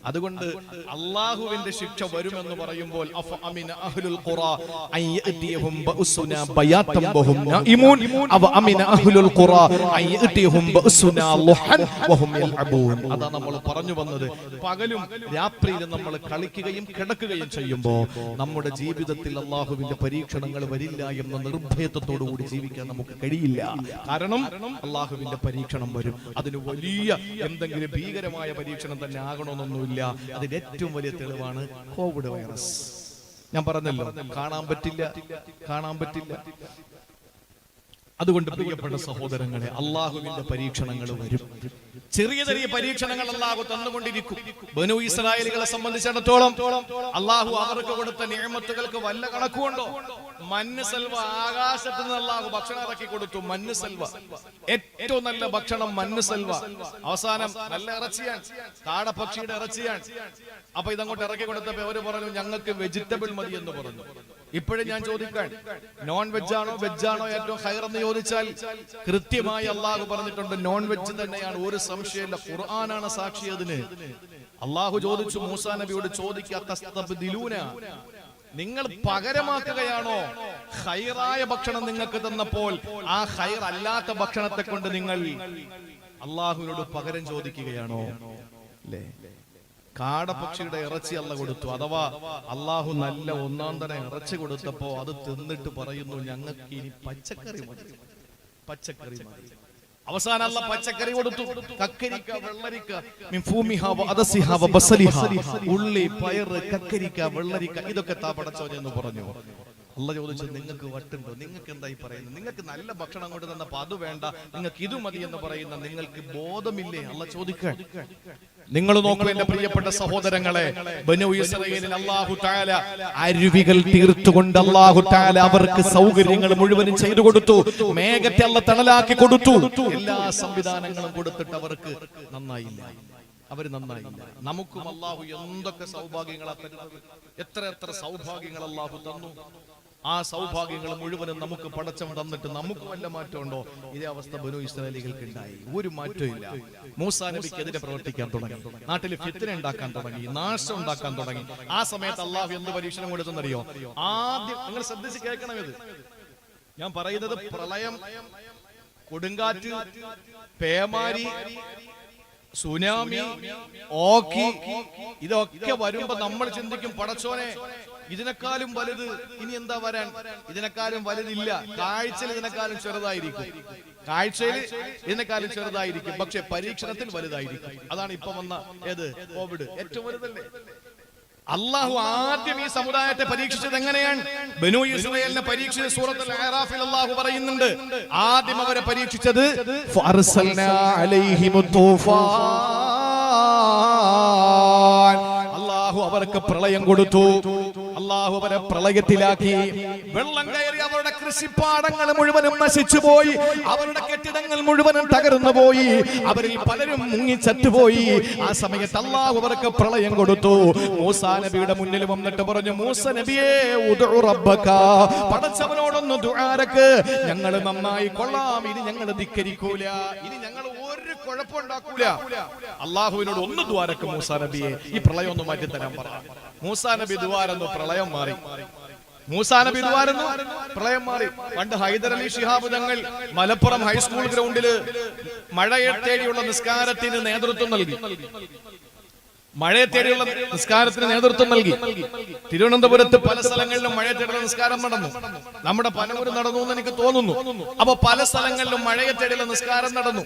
അതുകൊണ്ട് അല്ലാഹുവിന്റെ ശിക്ഷ വരുമെന്ന് പറയുമ്പോൾ അഫഅമിന അഹ്ലുൽ ഖുറാ അൻ യഅതിയഹും ബഅസുനാ ബയാതൻ വഹും നായിമൂൻ അവ അമിന അഹ്ലുൽ ഖുറാ അൻ യഅതിയഹും ബഅസുനാ ളുഹൻ വഹും യൽഅബൂൻ. അതാ നമ്മൾ പറഞ്ഞു വന്നത്. പകലും രാത്രിയിലും നമ്മൾ കളിക്കുകയും കിടക്കുകയും ചെയ്യുമ്പോൾ നമ്മുടെ ജീവിതത്തിൽ അല്ലാഹുവിന്റെ പരീക്ഷണങ്ങൾ വരില്ല എന്ന നിർഭയത്വത്തോടു കൂടി ജീവിക്കാൻ നമുക്ക് കഴിയില്ല. കാരണം അല്ലാഹുവിന്റെ പരീക്ഷണം വരും. അതിന് വലിയ എന്തെങ്കിലും ഭീകരമായ പരീക്ഷണം തന്നെ ആകണമെന്നൊന്നുമില്ല. അതിന്റെ ഏറ്റവും വലിയ തെളിവാണ് കോവിഡ് വൈറസ്. ഞാൻ പറഞ്ഞല്ലോ, കാണാൻ പറ്റില്ല. അതുകൊണ്ട് പ്രിയപ്പെട്ട സഹോദരങ്ങളെ, അല്ലാഹുവിന്റെ പരീക്ഷണങ്ങൾ വരും. ചെറിയ ചെറിയ പരീക്ഷണങ്ങൾ അല്ലാഹു തന്നുകൊണ്ടിരിക്കും. ബനൂ ഇസ്രായേലികളെ സംബന്ധിച്ചിടത്തോളം അല്ലാഹു അവർക്ക് കൊടുത്ത നിഅമത്തുകൾക്ക് വല്ല കണക്കുണ്ടോ? മന്ന് സൽവ, ആകാശത്ത് നിന്ന് അല്ലാഹു ഭക്ഷണം ഇറക്കി കൊടുത്തു. മന്ന് സൽവ, ഏറ്റവും നല്ല ഭക്ഷണം മന്ന് സൽവ. അവസാനം നല്ല ഇറച്ചിയാണ്, കാടപ്പക്ഷിയുടെ ഇറച്ചിയാണ്. അപ്പൊ ഇതങ്ങോട്ട് ഇറക്കി കൊടുത്തപ്പോ അവര് പറഞ്ഞു, ഞങ്ങൾക്ക് വെജിറ്റബിൾ മതി എന്ന് പറഞ്ഞു. ഇപ്പോഴും ഞാൻ ചോദിക്കാൻ, നോൺ വെജാണോ വെജാണോ ഏറ്റവും ഹൈർ എന്ന് ചോദിച്ചാൽ കൃത്യമായി അല്ലാഹു പറഞ്ഞിട്ടുണ്ട് നോൺ വെജ് തന്നെയാണ്, ഒരു സംശയമില്ല. ഖുർആനാണ് സാക്ഷി അതിന്. അല്ലാഹു ചോദിച്ചു മൂസാ നബിയോട്, ചോദിക്കാത്തസ്തബ്ദിലൂന, നിങ്ങൾ പകരമാക്കുകയാണോ? ഹൈറായ ഭക്ഷണം നിങ്ങൾക്ക് തന്നപ്പോൾ ആ ഹൈർ അല്ലാത്ത ഭക്ഷണത്തെ കൊണ്ട് നിങ്ങൾ അല്ലാഹുവിനോട് പകരം ചോദിക്കുകയാണോ? അല്ലേ? കാടപ്പക്ഷിയുടെ ഇറച്ചി അല്ല കൊടുത്തു. അഥവാ അല്ലാഹു നല്ല ഒന്നാം തരം ഇറച്ചി കൊടുത്തപ്പോ അത് തിന്നിട്ട് പറയുന്നു, ഞങ്ങൾക്ക് ഇനി പച്ചക്കറി മതി. അവസാനം അല്ലാഹു പച്ചക്കറി കൊടുത്തു. കക്കരിക്ക, വെള്ളരിക്ക, ഉള്ളി, പയറ്, കക്കരിക്ക, വെള്ളരിക്ക, ഇതൊക്കെ താ പടച്ചോനെ എന്ന് പറഞ്ഞു. അല്ലാഹു ചോദിച്ചു, നിങ്ങൾക്ക് വട്ടുണ്ടോ? നിങ്ങൾക്ക് എന്തായി പറയുന്നത്? നിങ്ങൾക്ക് നല്ല ഭക്ഷണം കൊണ്ട് തന്നപ്പോ അത് വേണ്ട, നിങ്ങൾക്ക് ഇത് മതി എന്ന് പറയുന്ന നിങ്ങൾക്ക് ബോധമില്ലേ? അല്ലാഹു ചോദിക്കാൻ. നിങ്ങൾ നോക്കൂ എന്റെ പ്രിയപ്പെട്ട സഹോദരങ്ങളെ, ബനൂ ഇസ്രായേലിൽ അല്ലാഹു തആല അരുവികൾ തീർത്തുകൊണ്ട് അല്ലാഹു തആല അവർക്ക് സൗകര്യങ്ങൾ മുഴുവനും ചെയ്തു കൊടുത്തു. മേഘത്തെ അല്ലാഹു തണലാക്കി കൊടുത്തു. എല്ലാ സംവിധാനങ്ങളും കൊടുത്തിട്ട് അവർക്ക് നന്നായില്ല. നമുക്കും അല്ലാഹു എന്തൊക്കെ സൗഭാഗ്യങ്ങളാ തരുന്നത്! എത്ര സൗഭാഗ്യങ്ങൾ അല്ലാഹു തന്നു. ആ സൗഭാഗ്യങ്ങൾ മുഴുവനും നമുക്ക് പടച്ചവൻ തന്നിട്ട് നമുക്ക് വല്ല മാറ്റമുണ്ടോ? ഇതേ അവസ്ഥ ബനൂ ഇസ്രായേലികൾക്ക് ഉണ്ടായി. ഒരു മാറ്റവും ഇല്ല. മൂസാ നബിക്കെതിരെ പ്രവർത്തിക്കാൻ തുടങ്ങി, നാട്ടിൽ ഫിത്ന ഉണ്ടാക്കാൻ തുടങ്ങി, നാശം ഉണ്ടാക്കാൻ തുടങ്ങി. ആ സമയത്ത് അല്ലാഹു എന്ത് പരീക്ഷണം കൊടുത്തെന്നറിയോ? ആദ്യം നിങ്ങൾ ശ്രദ്ധിച്ച് കേൾക്കണം. ഇത് ഞാൻ പറയുന്നത് പ്രളയം, കൊടുങ്കാറ്റ്, പേമാരി, സുനാമി, ഓക്കി, ഇതൊക്കെ വരുമ്പോ നമ്മൾ ചിന്തിക്കും, പടച്ചോനെ ഇതിനേക്കാളും വലുത് ഇനി എന്താ വരാൻ? ഇതിനേക്കാളും വലുതില്ല. കാഴ്ചയിൽ ഇതിനേക്കാളും ചെറുതായിരിക്കും, പക്ഷെ പരീക്ഷണത്തിൽ വലുതായിരിക്കും. അതാണ് ഇപ്പൊ വന്ന ഏത് കോവിഡ് ഏറ്റവും വലുതല്ലേ? അള്ളാഹു ആദ്യം ഈ സമുദായത്തെ പരീക്ഷിച്ചത് എങ്ങനെയാണ്? ബനൂ ഇസ്രായേലിനെ പരീക്ഷിച്ച സൂറത്തുൽ അറാഫിൽ അള്ളാഹു പറയുന്നുണ്ട്, ആദ്യം അവരെ പരീക്ഷിച്ചത് ഫഅർസൽനാ അലൈഹിമുത് തൂഫാൻ, അള്ളാഹു അവർക്ക് പ്രളയം കൊടുത്തു. അള്ളാഹു അവരെ പ്രളയത്തിലാക്കി. വെള്ളം കയറി അവരുടെ കൃഷിപ്പാടങ്ങൾ മുഴുവനും നശിച്ചു പോയി. അവരുടെ കെട്ടിടങ്ങൾ മുഴുവനും തകർന്നു പോയി. അവരിൽ പലരും മുങ്ങി ചത്തുപോയി. ആ സമയത്ത് അള്ളാഹു അവർക്ക് പ്രളയം കൊടുത്തു. മൂസാ നബിയുടെ മുന്നിൽ വന്നിട്ട് പറഞ്ഞു, മൂസ നബിയേ ഉദ്ഉ റബ്ബക, പടച്ചവനോടൊന്ന് ദുആരക്ക്, ഞങ്ങൾ നന്നായി കൊള്ളാം, ഇനി ഞങ്ങൾ ധിക്കരിക്കൂല, ഇനി ഞങ്ങൾ ഒരു കുഴപ്പമുണ്ടാക്കൂല. അള്ളാഹുവിനോട് ഒന്ന് ദുആരക്ക് മൂസാ നബിയെ, ഈ പ്രളയം ഒന്ന് മാറ്റി തരാൻ പറ. മൂസാ നബി ദുആരന്നു, പ്രളയം മാറി. മൂസാ നബി ദുആരന്നു, പ്രളയം മാറി. പണ്ട് ഹൈദർ അലി ശിഹാബ് തങ്ങൾ മലപ്പുറം ഹൈസ്കൂൾ ഗ്രൗണ്ടില് മഴയെ തേടിയുള്ള നിസ്കാരത്തിന് നേതൃത്വം നൽകി. മഴയെ തേടിയുള്ള നിസ്കാരത്തിന് നേതൃത്വം നൽകി. തിരുവനന്തപുരത്ത് പല സ്ഥലങ്ങളിലും മഴയെ തേടിയുള്ള നിസ്കാരം നടന്നു. നമ്മുടെ പനൂര് നടന്നു എന്ന് എനിക്ക് തോന്നുന്നു. അപ്പൊ പല സ്ഥലങ്ങളിലും മഴയെ തേടിയുള്ള നിസ്കാരം നടന്നു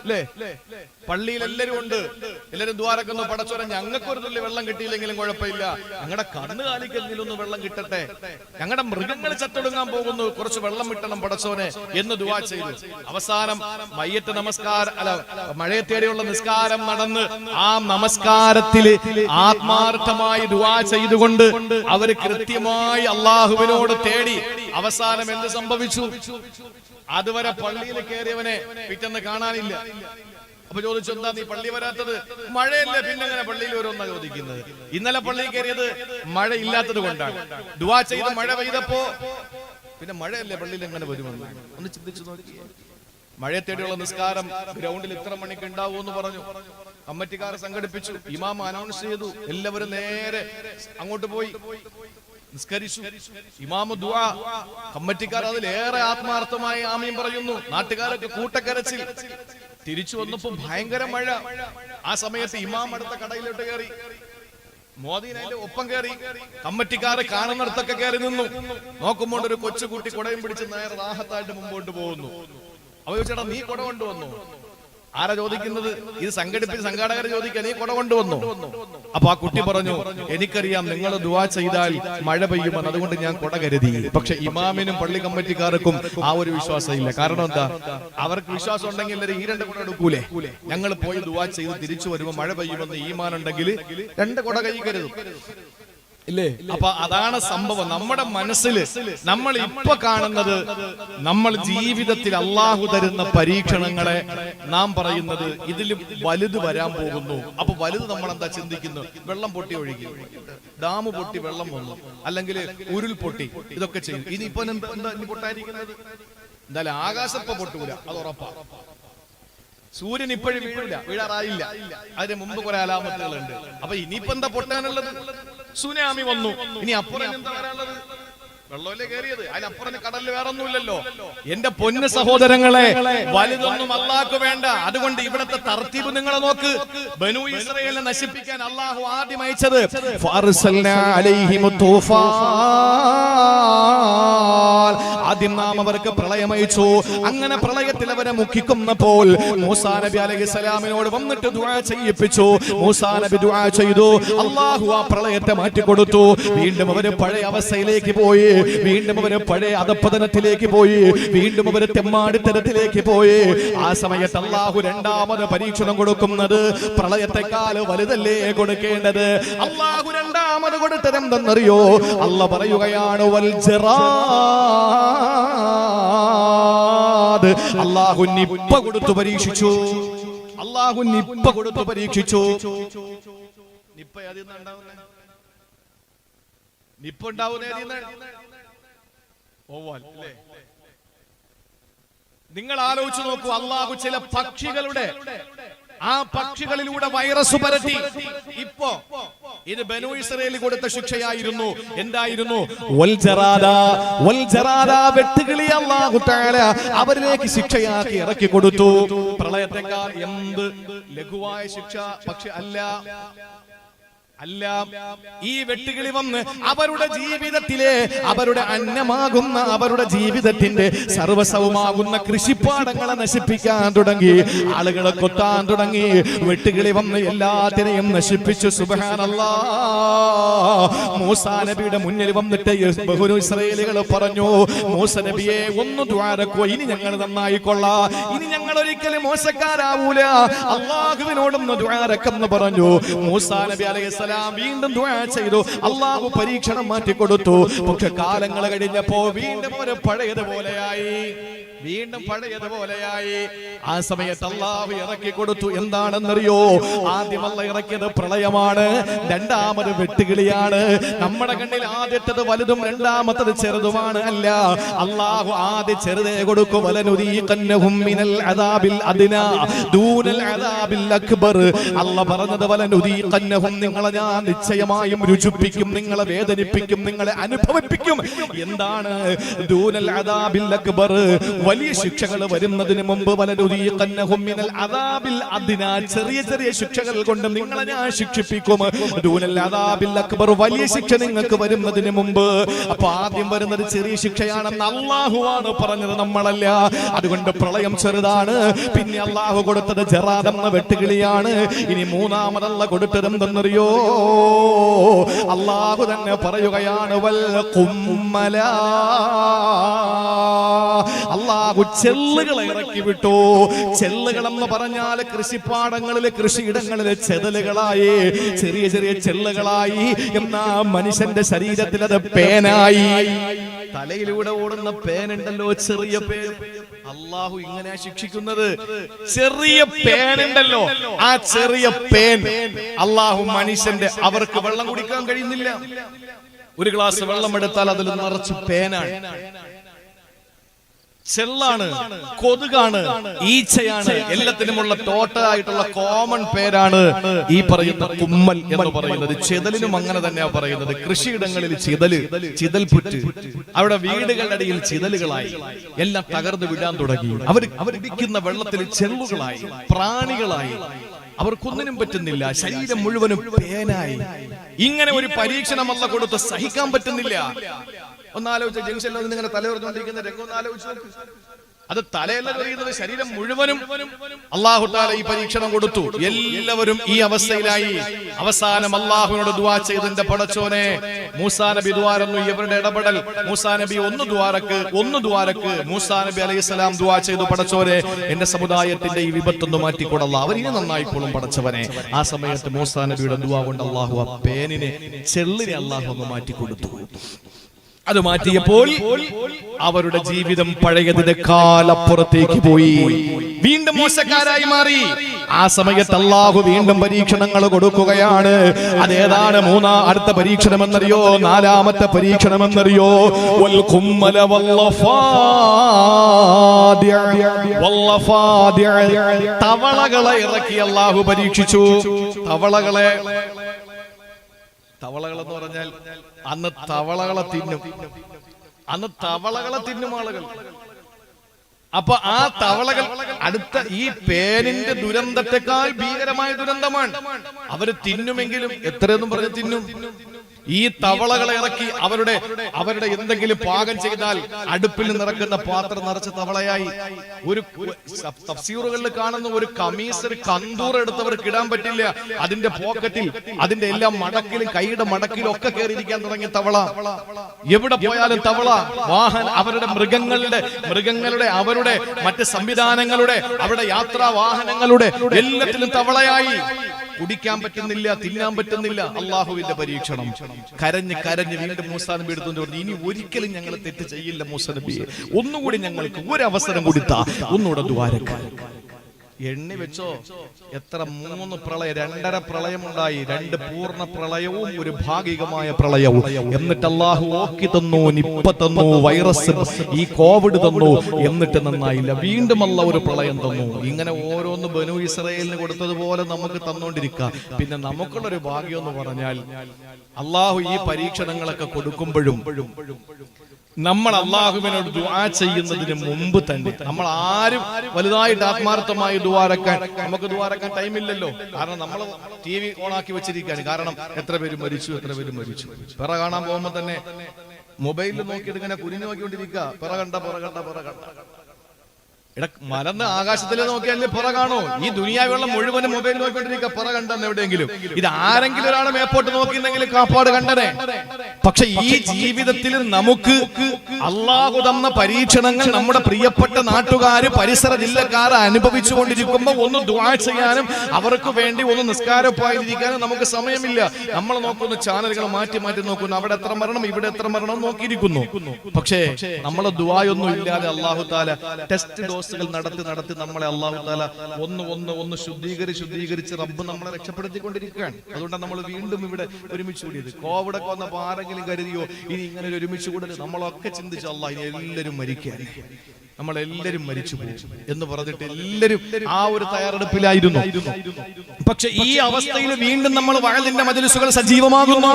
അല്ലേ? പള്ളിയിൽ എല്ലാവരും ഉണ്ട്, എല്ലാവരും ദ്വാരക്കുന്നു, പടച്ചോനെ ഞങ്ങൾക്കൊരു തുള്ളി വെള്ളം കിട്ടിയില്ലെങ്കിലും കുഴപ്പമില്ല, ഞങ്ങളുടെ കന്നുകാലിക്കെങ്കിലും ഒന്ന് വെള്ളം കിട്ടട്ടെ, ഞങ്ങളുടെ മൃഗങ്ങൾ ചത്തൊടുങ്ങാൻ പോകുന്നു, കുറച്ച് വെള്ളം കിട്ടണം പടച്ചോനെ എന്ന് ദുആ ചെയ്തു. അവസാനം മയ്യത്ത് നമസ്കാരം അല്ല മഴയെ തേടിയുള്ള നിസ്കാരം നടന്ന് ആ നമസ്കാരത്തില് ആത്മാർത്ഥമായി ദുആ ചെയ്തുകൊണ്ട് അവര് കൃത്യമായി അള്ളാഹുവിനോട് തേടി. അവസാനം എന്ത് സംഭവിച്ചു? അതുവരെ പള്ളിയിൽ കയറിയവനെ പിറ്റേന്ന് കാണാനില്ല. അപ്പൊ ചോദിച്ചു, എന്താ നീ പള്ളി വരാത്തത്? മഴയല്ലേ, പിന്നെ എങ്ങനെ പള്ളിയിൽ വരുമെന്നാ ചോദിക്കുന്നത്. ഇന്നലെ പള്ളിയിൽ കയറിയത് മഴ ഇല്ലാത്തത് കൊണ്ടാണ്. ദുആ ചെയ്ത് മഴ പെയ്തപ്പോ പിന്നെ മഴയല്ലേ, പള്ളിയിൽ എങ്ങനെ വരുമെന്ന് ഒന്ന് ചിന്തിച്ചു നോക്കി. മഴയെ തേടിയുള്ള നിസ്കാരം ഗ്രൗണ്ടിൽ ഇത്ര മണിക്ക് ഉണ്ടാവൂ എന്ന് പറഞ്ഞു. കമ്മിറ്റിക്കാരെ സംഘടിപ്പിച്ചു, ഇമാം അനൗൺസ് ചെയ്തു, എല്ലാവരും നേരെ അങ്ങോട്ട് പോയി നിസ്കരിച്ചു. ഇമാമു ദുആ, കമ്മിറ്റിക്കാർ അതിലേറെ ആത്മാർത്ഥമായി ആമീൻ പറയുന്നു. നാട്ടുകാരൊക്കെ കൂട്ടക്കരച്ചിൽ. തിരിച്ചു വന്നപ്പോ ഭയങ്കര മഴ. ആ സമയത്ത് ഇമാം അടുത്ത കടയിലോട്ട് കയറി, മോദീൻ അതിന്റെ ഒപ്പം കയറി. കമ്മിറ്റിക്കാരെ കാണുന്നിടത്തൊക്കെ കയറി നിന്നു. നോക്കുമ്പോൾ ഒരു കൊച്ചുകുട്ടി കുടയും പിടിച്ച് നേരെ റാഹത്തായിട്ട് മുമ്പോട്ട് പോകുന്നു. അവ ചോദിച്ചേട്ടാ, നീ കുട കൊണ്ടുവന്നു? ആരാ ചോദിക്കുന്നത്? ഇത് സംഘടിപ്പിച്ച് സംഘാടകർ ചോദിക്കുക, നീ കുട കൊണ്ടുവന്നു? അപ്പൊ ആ കുട്ടി പറഞ്ഞു, എനിക്കറിയാം നിങ്ങൾ ദുആ ചെയ്താൽ മഴ പെയ്യുമെന്ന്, അതുകൊണ്ട് ഞാൻ കുട കരുതി. പക്ഷെ ഇമാമിനും പള്ളി കമ്മിറ്റിക്കാർക്കും ആ ഒരു വിശ്വാസം ഇല്ല. കാരണം എന്താ? അവർക്ക് വിശ്വാസം ഉണ്ടെങ്കിൽ എല്ലാവരും ഈ രണ്ട് കുട എടുക്കൂലേ? ഞങ്ങൾ പോയി ദുആ ചെയ്ത് തിരിച്ചു വരുമ്പോ മഴ പെയ്യുമെന്ന് ഈമാൻ ഉണ്ടെങ്കിൽ രണ്ട് കുട കൈ കരുതും ഇല്ലേ? അപ്പൊ അതാണ് സംഭവം. നമ്മുടെ മനസ്സിൽ നമ്മൾ ഇപ്പൊ കാണുന്നത്, നമ്മൾ ജീവിതത്തിൽ അള്ളാഹു തരുന്ന പരീക്ഷണങ്ങളെ നാം പറയുന്നത് ഇതിലും വലുത് വരാൻ പോകുന്നു. അപ്പൊ വലുത് നമ്മൾ എന്താ ചിന്തിക്കുന്നു? വെള്ളം പൊട്ടി ഒഴുകി, ഡാം പൊട്ടി വെള്ളം വന്നു, അല്ലെങ്കിൽ ഉരുൾ പൊട്ടി, ഇതൊക്കെ ചെയ്യും. ഇനിയിപ്പോ എന്താ ഇനി പൊട്ടായിരിക്കുന്നത്? എന്തായാലും ആകാശപ്പ പൊട്ടൂല, അത് ഉറപ്പാ. സൂര്യൻ ഇപ്പോഴും വീഴാറായില്ല, അതിന് മുമ്പ് കുറെ അലാമത്തുകളുണ്ട്. അപ്പൊ ഇനിയിപ്പോ എന്താ പൊട്ടാനുള്ളത്? സുനാമി വന്നു, ഇനി അപ്പുറം എന്താ വരാനുള്ളത്? വെള്ളമല്ലേ കയറിയത്, അതിനപ്പുറം കടലിൽ വേറെ ഒന്നുമില്ലല്ലോ. എന്റെ പൊന്ന് സഹോദരങ്ങളെ, വലുതൊന്നും അള്ളാഹ്ക്ക് വേണ്ട. അതുകൊണ്ട് ഇവിടുത്തെ തർത്തീബ് നിങ്ങൾ നോക്ക്. ബനൂ ഇസ്രായേലിനെ നശിപ്പിക്കാൻ അള്ളാഹു ആദ്യം അയച്ചത് ഫഅർസൽനാ അലൈഹിമുത് തൂഫാൻ, ആദ്യം നാം അവർക്ക് പ്രളയം അയച്ചു. അങ്ങനെ പ്രളയത്തിൽ അവരെ മുക്കിക്കുന്നപ്പോൾ മൂസാ നബി അലൈഹിസ്സലാമിനോട് വന്നിട്ട് ദുആ ചെയ്യിപ്പിച്ചു. മൂസാ നബി ദുആ ചെയ്തു, അള്ളാഹു ആ പ്രളയത്തെ മാറ്റിക്കൊടുത്തു. വീണ്ടും അവര് പഴയ അവസ്ഥയിലേക്ക് പോയി, വീണ്ടും അവര് പഴയ അധപ്പതനത്തിലേക്ക് പോയി, വീണ്ടും അവര് തെമ്മാടിത്തരത്തിലേക്ക് പോയി. ആ സമയത്ത് അള്ളാഹു രണ്ടാമത് പരീക്ഷണം കൊടുക്കുന്നത് പ്രളയത്തെക്കാൾ വലുതല്ലേ കൊടുക്കേണ്ടത്? അള്ളാഹു രണ്ടാമത് കൊടുത്തതെന്തെന്നറിയോ? അള്ളാഹ് പറയുകയാണ്, വൽ ജറാദ്. അള്ളാഹു നിപ്പ കൊടുത്തു പരീക്ഷിച്ചു. അള്ളാഹു നിപ്പ കൊടുത്തു പരീക്ഷിച്ചു. നിപ്പ അതിന്നുണ്ടാവുന്നേ, നിപ്പ ഉണ്ടാവുന്നേ ഓവാൽ അല്ലേ? നിങ്ങൾ ആലോചിച്ചു നോക്കൂ. അള്ളാഹു ചില പക്ഷികളുടെ ആ പക്ഷികളിലൂടെ വൈറസ് പരത്തി. ഇപ്പോ ഇത് ബനൂ ഇസ്രായേൽ കൊടുത്ത ശിക്ഷയായിരുന്നു. എന്തായിരുന്നു? വൽ ജറാദ, വെട്ടുകിളി അല്ലാഹു തആല അവരിലേക്ക് ശിക്ഷയാക്കി ഇറക്കി കൊടുത്തു. പ്രളയത്തെക്കാൾ എന്ത് ലഘുവായ ശിക്ഷ പക്ഷെ അല്ല. അല്ല, ഈ വെട്ടുകിളി വന്ന് അവരുടെ ജീവിതത്തിലെ അവരുടെ അന്നമാകുന്ന അവരുടെ ജീവിതത്തിന്റെ സർവസ്വമാകുന്ന കൃഷിപ്പാടങ്ങളെ നശിപ്പിക്കാൻ തുടങ്ങി, ആളുകളെ കൊത്താൻ തുടങ്ങി. വെട്ടുകിളി വന്ന് എല്ലാത്തിനെയും നശിപ്പിച്ചു. സുബ്ഹാനല്ലാഹ്. മൂസാ നബിയുടെ മുന്നിൽ വന്നിട്ട് ബഹുരു ഇസ്രായേലികൾ പറഞ്ഞു, മൂസ നബിയെ ഒന്ന് ദുആരക്കോ, ഇനി ഞങ്ങൾ നന്നായിക്കൊള്ളാം, ഇനി ഞങ്ങൾ ഒരിക്കലും മോശക്കാരാവൂല, അല്ലാഹുവിനോടൊന്ന് ദുആരക്കെന്ന് പറഞ്ഞു. മൂസാ നബി അലൈഹിസ്സലാം വീണ്ടും ദുആ ചെയ്തു. അല്ലാഹു പരീക്ഷണം മാറ്റി കൊടുത്തു. പക്ഷെ കാലങ്ങൾ കഴിഞ്ഞപ്പോ വീണ്ടും ഒരു പഴയതുപോലെയായി, വീണ്ടും പഴയതുപോലെയായി. ആ സമയത്ത് അല്ലാഹു ഇറക്കി കൊടുത്തു. എന്താണെന്നറിയോ? ആദ്യം അല്ലാഹു ഇറക്കിയത് പ്രളയമാണ്, രണ്ടാമത് വെട്ടുകിളിയാണ്. നമ്മുടെ കണ്ണിൽ ആദ്യത്തേത് വലുതും രണ്ടാമത്തേത് ചെറുതുമാണ്. അല്ല, അല്ലാഹു ആദ്യം ചെറുതേ കൊടുക്കും. വലനുദീഖന്നഹും മിനൽ അദാബിൽ അദ്നാ ദൂനൽ അദാബിൽ അക്ബർ. അല്ലാഹു പറഞ്ഞത് വലനുദീഖന്നഹും, നിങ്ങളെ ഞാൻ നിശ്ചയമായും രുചിപ്പിക്കും, നിങ്ങളെ വേദനിപ്പിക്കും, നിങ്ങളെ അനുഭവിപ്പിക്കും. എന്താണ് ദൂനൽ അദാബിൽ അക്ബർ? വലിയ ശിക്ഷകൾ വരുന്നതിന് മുമ്പ് വലനുദീഖന്നഹും മിനൽ അദാബിൽ അദ്നാ, ചെറിയ ചെറിയ ശിക്ഷകൾ കൊണ്ട് നിങ്ങളെ ഞാൻ ശിക്ഷിപ്പിക്കും. ദൂനൽ അദാബിൽ അക്ബർ, വലിയ ശിക്ഷ നിങ്ങൾക്ക് വരുന്നതിന് മുമ്പ്. അപ്പൊ ആദ്യം വരുന്നത് ചെറിയ ശിക്ഷയാണെന്ന് അല്ലാഹുവാണ് പറഞ്ഞത്, നമ്മളല്ല. അതുകൊണ്ട് പ്രളയം ചെറുതാണ്. പിന്നെ അല്ലാഹു കൊടുത്തത് ജറാദ് എന്ന വെട്ടുകിളിയാണ്. ഇനി മൂന്നാമതല്ല കൊടുത്തത് എന്തെന്നറിയോ? അല്ലാഹു തന്നെ പറയുകയാണ്, വൽ ഖുമ്മല. അല്ലാഹു ചെല്ലുകളെ ഇറക്കി വിട്ടു. ചെല്ലുകൾ എന്ന് പറഞ്ഞാൽ കൃഷിപ്പാടങ്ങളിലെ കൃഷിയിടങ്ങളിലെ ചെതലുകളായി, ചെറിയ ചെറിയ ചെല്ലുകളായി. എന്നാ മനുഷ്യന്റെ ശരീരത്തിൽ അത് പേനായി. തലയിലൂടെ ഓടുന്ന പേനുണ്ടല്ലോ, ചെറിയ പേൻ. അല്ലാഹു ഇങ്ങനെ ശിക്ഷിക്കുന്നത്. ചെറിയ പേനുണ്ടല്ലോ, ആ ചെറിയ പേൻ അല്ലാഹു മനുഷ്യന്റെ, അവർക്ക് വെള്ളം കുടിക്കാൻ കഴിയുന്നില്ല. ഒരു ഗ്ലാസ് വെള്ളം എടുത്താൽ അതിൽ നിറച്ച് പേനാണ്, ചെല്ലാണ്, കൊതുകാണ്, ഈച്ചയാണ്. എല്ലാത്തിനുമുള്ള ടോട്ടലായിട്ടുള്ള കോമൺ പേരാണ് ഈ പറയുന്ന കുമ്മൽ എന്ന് പറയുന്നത്. ചെതലിനും അങ്ങനെ തന്നെയാ പറയുന്നത്. കൃഷിയിടങ്ങളിൽ ചിതല്, ചിതൽപുറ്റ്, അവിടെ വീടുകളുടെ ഇടയിൽ ചിതലുകളായി, എല്ലാം തകർന്നു വിടാൻ തുടങ്ങി. അവരിടിക്കുന്ന വെള്ളത്തിൽ ചെള്ളുകളായി, പ്രാണികളായി, അവർക്കൊന്നിനും പറ്റുന്നില്ല. ശരീരം മുഴുവനും പേനായി. ഇങ്ങനെ ഒരു പരീക്ഷണം അല്ലാഹു കൊടുത്ത് സഹിക്കാൻ പറ്റുന്നില്ല. ഒന്നാലോചിച്ച ജംഗ്ഷനിൽ ഇങ്ങനെ തലയുറഞ്ഞുകൊണ്ടിരിക്കുന്ന രംഗം ഒന്ന് ആലോചിച്ചു. അത് തലയല്ല എറിയുന്നത്, ശരീരം മുഴുവനും. അല്ലാഹു തആല ഈ പരീക്ഷണം കൊടുത്തു. എല്ലാവരും ഈ അവസ്ഥയിലായി. അവസാനം അല്ലാഹുവിനോട് ദുആ ചെയ്തതിന്റെ പടച്ചോനെ, മൂസാ നബി ദുആരന്നു, ഇവരുടെ ഇടപെടൽ. മൂസാ നബി ഒന്ന് ദുആരക്ക് മൂസാ നബി അലൈഹിസ്സലാം ദുആ ചെയ്തു, പടച്ചോനെ എന്റെ സമുദായത്തിന്റെ ഈ വിപത്തൊന്ന് മാറ്റിക്കൊടല്ല, അവരിനെ നന്നായിക്കോളും പടച്ചവനെ. ആ സമയത്ത് മൂസാ നബിയുടെ ദുആ കൊണ്ട് അല്ലാഹു ആ പേനിനെ, ചെള്ളിനെ അല്ലാഹു ഒന്ന് മാറ്റിക്കൊടുത്തു. അത് മാറ്റിയപ്പോൾ അവരുടെ ജീവിതം പഴയതിനേക്കാൾ അപ്പുറത്തേക്ക് പോയി, വീണ്ടും മോശക്കാരായി മാറി. ആ സമയത്ത് അല്ലാഹു വീണ്ടും പരീക്ഷണങ്ങൾ കൊടുക്കുകയാണ്. അതേതാണ് അടുത്ത പരീക്ഷണം എന്നറിയോ? നാലാമത്തെ പരീക്ഷണം എന്നറിയോ? വൽ ഖുമ്മല വല്ലഫാദിഅ, തവളകളെ ഇറക്കി അല്ലാഹു പരീക്ഷിച്ചു. തവളകൾ എന്ന് പറഞ്ഞാൽ അന്ന് തവളകളെ തിന്നും ആളുകൾ. അപ്പൊ ആ തവളകൾ അടുത്ത ഈ പേനിന്റെ ദുരന്തത്തെക്കാൾ ഭീകരമായ ദുരന്തമാണ്. അവര് തിന്നുമെങ്കിലും എത്രയെന്നും പറഞ്ഞ് തിന്നും. ഈ തവളകളെ ഇറക്കി അവരുടെ എന്തെങ്കിലും പാകം ചെയ്താൽ അടുപ്പിൽ നിറക്കുന്ന പാത്രം നിറച്ച തവളയായി. ഒരു തഫ്സീറുകളിൽ കാണുന്ന ഒരു കമീസ്, ഒരു കന്തൂർ എടുത്തവർക്ക് ഇടാൻ പറ്റില്ല. അതിന്റെ പോക്കറ്റിൽ, അതിന്റെ എല്ലാ മടക്കിലും, കൈയുടെ മടക്കിലും ഒക്കെ കയറിയിരിക്കാൻ തുടങ്ങിയ തവള. എവിടെ പോയാലും തവള. അവരുടെ മൃഗങ്ങളുടെ അവരുടെ മറ്റ് സംവിധാനങ്ങളുടെ, അവരുടെ യാത്രാ വാഹനങ്ങളുടെ എല്ലാത്തിലും തവളയായി. കുടിക്കാൻ പറ്റുന്നില്ല, തിന്നാൻ പറ്റുന്നില്ല. അള്ളാഹുവിന്റെ പരീക്ഷണം. കരഞ്ഞ് വീണ്ടും മൂസാ നബി എടുത്തുകൊണ്ട് പറഞ്ഞു, ഇനി ഒരിക്കലും ഞങ്ങൾ തെറ്റ് ചെയ്യില്ല മൂസാ നബിയെ, ഒന്നുകൂടി ഞങ്ങൾക്ക് ഒരു അവസരം കൊടുത്താ, ഒന്നുകൂടെ ദ്വാരക്ക. എണ്ണി വെച്ചോ എത്ര? 3 പ്രളയം, 2.5 പ്രളയമുണ്ടായി. 2 പൂർണ്ണ പ്രളയവും ഒരു ഭാഗികമായ പ്രളയവും. എന്നിട്ട് അല്ലാഹു ഓക്കി തന്നു, നിപ്പ തന്നു, വൈറസ്, ഈ കോവിഡ് തന്നു. എന്നിട്ട് നന്നായില്ല, വീണ്ടും അല്ലാഹു ഒരു പ്രളയം തന്നു. ഇങ്ങനെ ഓരോന്ന് ബനൂ ഇസ്രായേലിന് കൊടുത്തതുപോലെ നമുക്ക് തന്നുകൊണ്ടിരിക്കുക. പിന്നെ നമുക്കുള്ളൊരു ഭാഗ്യം എന്ന് പറഞ്ഞാൽ, അല്ലാഹു ഈ പരീക്ഷണങ്ങളൊക്കെ കൊടുക്കുമ്പോഴും നമ്മൾ അള്ളാഹുവിനോട് ദുആ ചെയ്യുന്നതിന് മുമ്പ് തന്നെ നമ്മൾ ആരും വലുതായിട്ട് ആത്മാർത്ഥമായി ദുആരക്കാൻ നമുക്ക് ദുആരക്കാൻ ടൈമില്ലല്ലോ. കാരണം നമ്മൾ TV ഓണാക്കി വെച്ചിരിക്കുകയാണ്. കാരണം എത്ര പേര് മരിച്ചു. പിറ കാണാൻ പോകുമ്പോൾ തന്നെ മൊബൈലിൽ നോക്കിയിട്ട് ഇങ്ങനെ കുനിഞ്ഞു നോക്കിക്കൊണ്ടിരിക്കുക. പിറ കണ്ട മലന്ന് ആകാശത്തിലെ നോക്കിയാലേ പുറ കാണോ? ഈ ദുനിയാവുള്ള മുഴുവനും മൊബൈൽ നോക്കിക്കൊണ്ടിരിക്കുക. പുറ കണ്ടെന്ന് എവിടെയെങ്കിലും ഇത് ആരെങ്കിലും ഒരാളെ മേപ്പോട്ട് നോക്കിയെന്നെങ്കിൽ കാപ്പാട് കണ്ടനെ. പക്ഷെ ഈ ജീവിതത്തിൽ നമുക്ക് അള്ളാഹു തന്ന പരീക്ഷണങ്ങൾ നമ്മുടെ പ്രിയപ്പെട്ട നാട്ടുകാര് പരിസര ജില്ലക്കാർ അനുഭവിച്ചു കൊണ്ടിരിക്കുമ്പോൾ ഒന്ന് ദുആ ചെയ്യാനും അവർക്ക് വേണ്ടി ഒന്ന് നിസ്കാരപ്പായിരിക്കാനും നമുക്ക് സമയമില്ല. നമ്മൾ നോക്കുന്ന ചാനലുകൾ മാറ്റി നോക്കുന്നു. അവിടെ എത്ര മരണം, ഇവിടെ എത്ര മരണം നോക്കിയിരിക്കുന്നു. പക്ഷേ നമ്മളെ ദുആയൊന്നും ഇല്ലാതെ അള്ളാഹു താല ടെസ്റ്റ് ഡോസുകൾ നടത്തി നമ്മളെ അള്ളാഹു താല ഒന്ന് ശുദ്ധീകരിച്ച് റബ്ബ് നമ്മളെ രക്ഷപ്പെടുത്തിക്കൊണ്ടിരിക്കുകയാണ്. അതുകൊണ്ടാണ് നമ്മൾ വീണ്ടും ഇവിടെ ഒരുമിച്ച് കൂടിയത്. കോവിഡൊക്കെ വന്നപ്പോൾ ആരെങ്കിലും കരുതിയോ ഇനി ഇങ്ങനെ ഒരു ഒരുമിച്ച് കൂടൽ? നമ്മളൊക്കെ ചിന്തിച്ച അള്ളാഹ് ഇനി എല്ലാവരും മരിക്കാൻ, നമ്മളെല്ലാരും മരിച്ചു പോകും എന്ന് പറഞ്ഞിട്ട് എല്ലാവരും ആ ഒരു തയ്യാറെടുപ്പിലായിരുന്നു. പക്ഷെ ഈ അവസ്ഥയിൽ വീണ്ടും നമ്മൾ വഅലിന്റെ മജ്‌ലിസുകൾ സജീവമാകുന്നു.